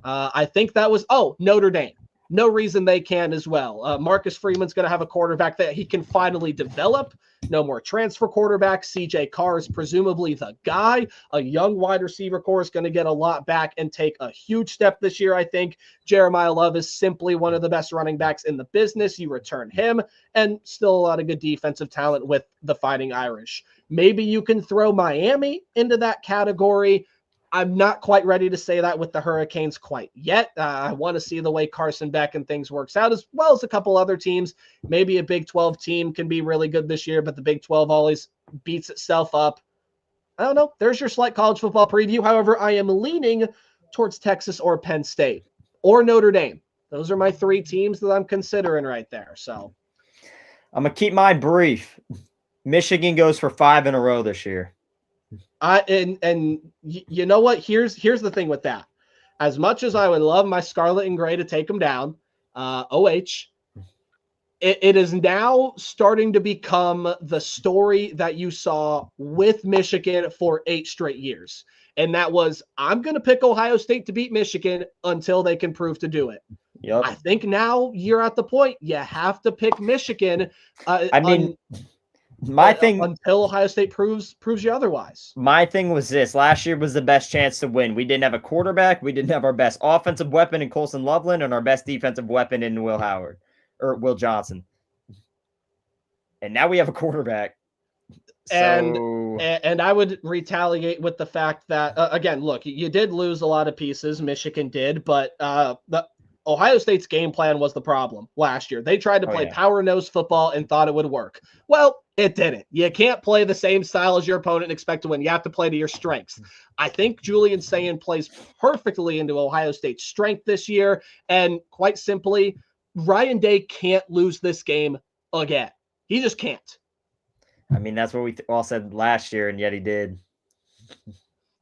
S2: I think that was, Notre Dame. No reason they can as well. Marcus Freeman's going to have a quarterback that he can finally develop. No more transfer quarterbacks. CJ Carr is presumably the guy. A young wide receiver core is going to get a lot back and take a huge step this year, I think. Jeremiah Love is simply one of the best running backs in the business. You return him, and still a lot of good defensive talent with the Fighting Irish. Maybe you can throw Miami into that category. I'm not quite ready to say that with the Hurricanes quite yet. I want to see the way Carson Beck and things works out, as well as a couple other teams. Maybe a Big 12 team can be really good this year, but the Big 12 always beats itself up. I don't know. There's your slight college football preview. However, I am leaning towards Texas or Penn State or Notre Dame. Those are my 3 teams that I'm considering right there. So
S1: I'm going to keep mine brief. Michigan goes for 5 in a row this year.
S2: You know what? Here's the thing with that. As much as I would love my Scarlet and Gray to take them down, it is now starting to become the story that you saw with Michigan for 8 straight years. And that was, I'm going to pick Ohio State to beat Michigan until they can prove to do it.
S1: Yep.
S2: I think now you're at the point you have to pick Michigan.
S1: My thing
S2: until Ohio State proves you otherwise.
S1: My thing was this: last year was the best chance to win. We didn't have a quarterback. We didn't have our best offensive weapon in Colson Loveland, and our best defensive weapon in Will Johnson. And now we have a quarterback.
S2: And I would retaliate with the fact that again, look, you did lose a lot of pieces. Michigan did, but the Ohio State's game plan was the problem last year. They tried to play power nose football and thought it would work. Well, it didn't. You can't play the same style as your opponent and expect to win. You have to play to your strengths. I think Julian Sayin plays perfectly into Ohio State's strength this year. And quite simply, Ryan Day can't lose this game again. He just can't.
S1: I mean, that's what we all said last year, and yet he did.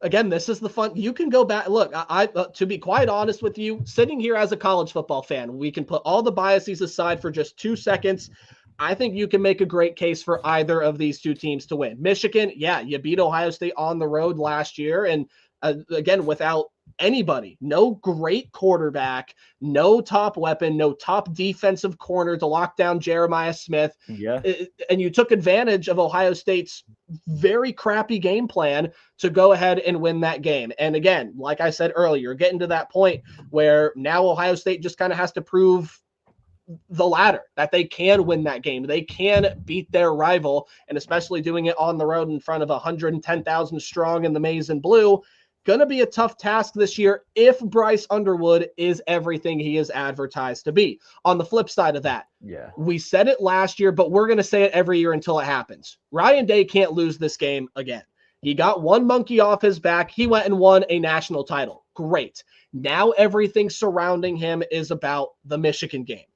S2: Again, this is the fun. You can go back. Look, I to be quite honest with you, sitting here as a college football fan, we can put all the biases aside for just 2 seconds. I think you can make a great case for either of these two teams to win. Michigan, yeah, you beat Ohio State on the road last year. And again, without anybody, no great quarterback, no top weapon, no top defensive corner to lock down Jeremiah Smith.
S1: Yeah.
S2: And you took advantage of Ohio State's very crappy game plan to go ahead and win that game. And again, like I said earlier, you're getting to that point where now Ohio State just kind of has to prove the latter, that they can win that game. They can beat their rival, and especially doing it on the road in front of 110,000 strong in the maize and blue. Going to be a tough task this year if Bryce Underwood is everything he is advertised to be. On the flip side of that,
S1: Yeah,
S2: we said it last year, but we're going to say it every year until it happens. Ryan Day can't lose this game again. He got one monkey off his back. He went and won a national title. Great. Now everything surrounding him is about the Michigan game.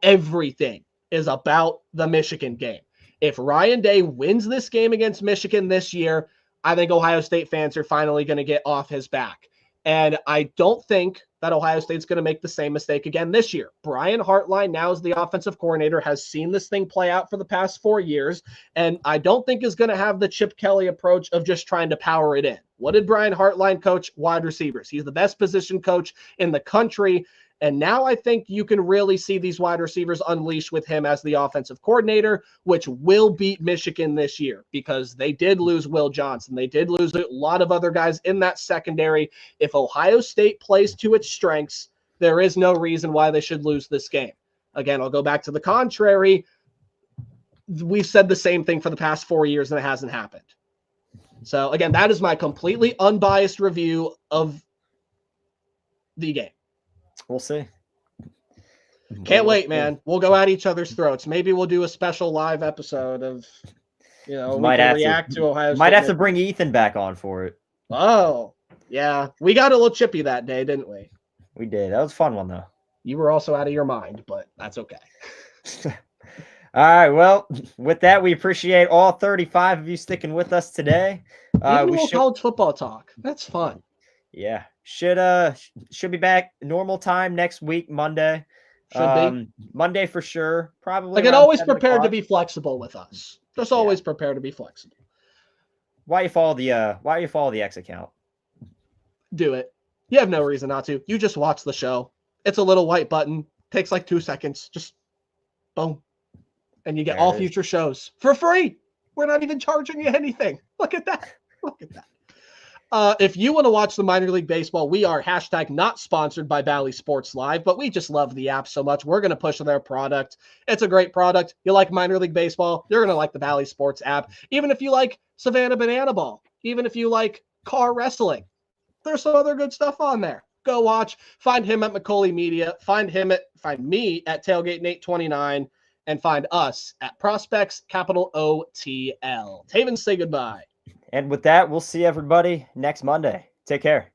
S2: Everything is about the Michigan game. If Ryan Day wins this game against Michigan this year, I think Ohio State fans are finally going to get off his back. And I don't think that Ohio State's going to make the same mistake again this year. Brian Hartline, now as the offensive coordinator, has seen this thing play out for the past 4 years, and I don't think is going to have the Chip Kelly approach of just trying to power it in. What did Brian Hartline coach? Wide receivers. He's the best position coach in the country. And now I think you can really see these wide receivers unleash with him as the offensive coordinator, which will beat Michigan this year because they did lose Will Johnson. They did lose a lot of other guys in that secondary. If Ohio State plays to its strengths, there is no reason why they should lose this game. Again, I'll go back to the contrary. We've said the same thing for the past 4 years and it hasn't happened. So again, that is my completely unbiased review of the game.
S1: we'll see.
S2: Can't wait, man. We'll go at each other's throats. Maybe we'll do a special live episode of, we can react to Ohio State.
S1: Might have to bring Ethan back on for it.
S2: Oh, yeah. We got a little chippy that day, didn't we?
S1: We did. That was a fun one, though.
S2: You were also out of your mind, but that's okay.
S1: All right. Well, with that, we appreciate all 35 of you sticking with us today.
S2: We college football talk. That's fun.
S1: Yeah. Should be back normal time next week, Monday.
S2: Should be.
S1: Monday for sure. Probably.
S2: Again, always prepared to be flexible with us. Just always prepare to be flexible.
S1: Why you follow the X account?
S2: Do it. You have no reason not to. You just watch the show. It's a little white button. Takes like 2 seconds. Just boom. And you get all future shows for free. We're not even charging you anything. Look at that. Look at that. If you want to watch the minor league baseball, we are #not sponsored by Bally Sports Live, but we just love the app so much. We're going to push their product. It's a great product. You like minor league baseball, you're going to like the Bally Sports app. Even if you like Savannah Banana Ball, even if you like car wrestling, there's some other good stuff on there. Go watch. Find him at Macaulay Media. Find me at Tailgate Nate 29, and find us at Prospects Capital OTL. Taven, say goodbye.
S1: And with that, we'll see everybody next Monday. Take care.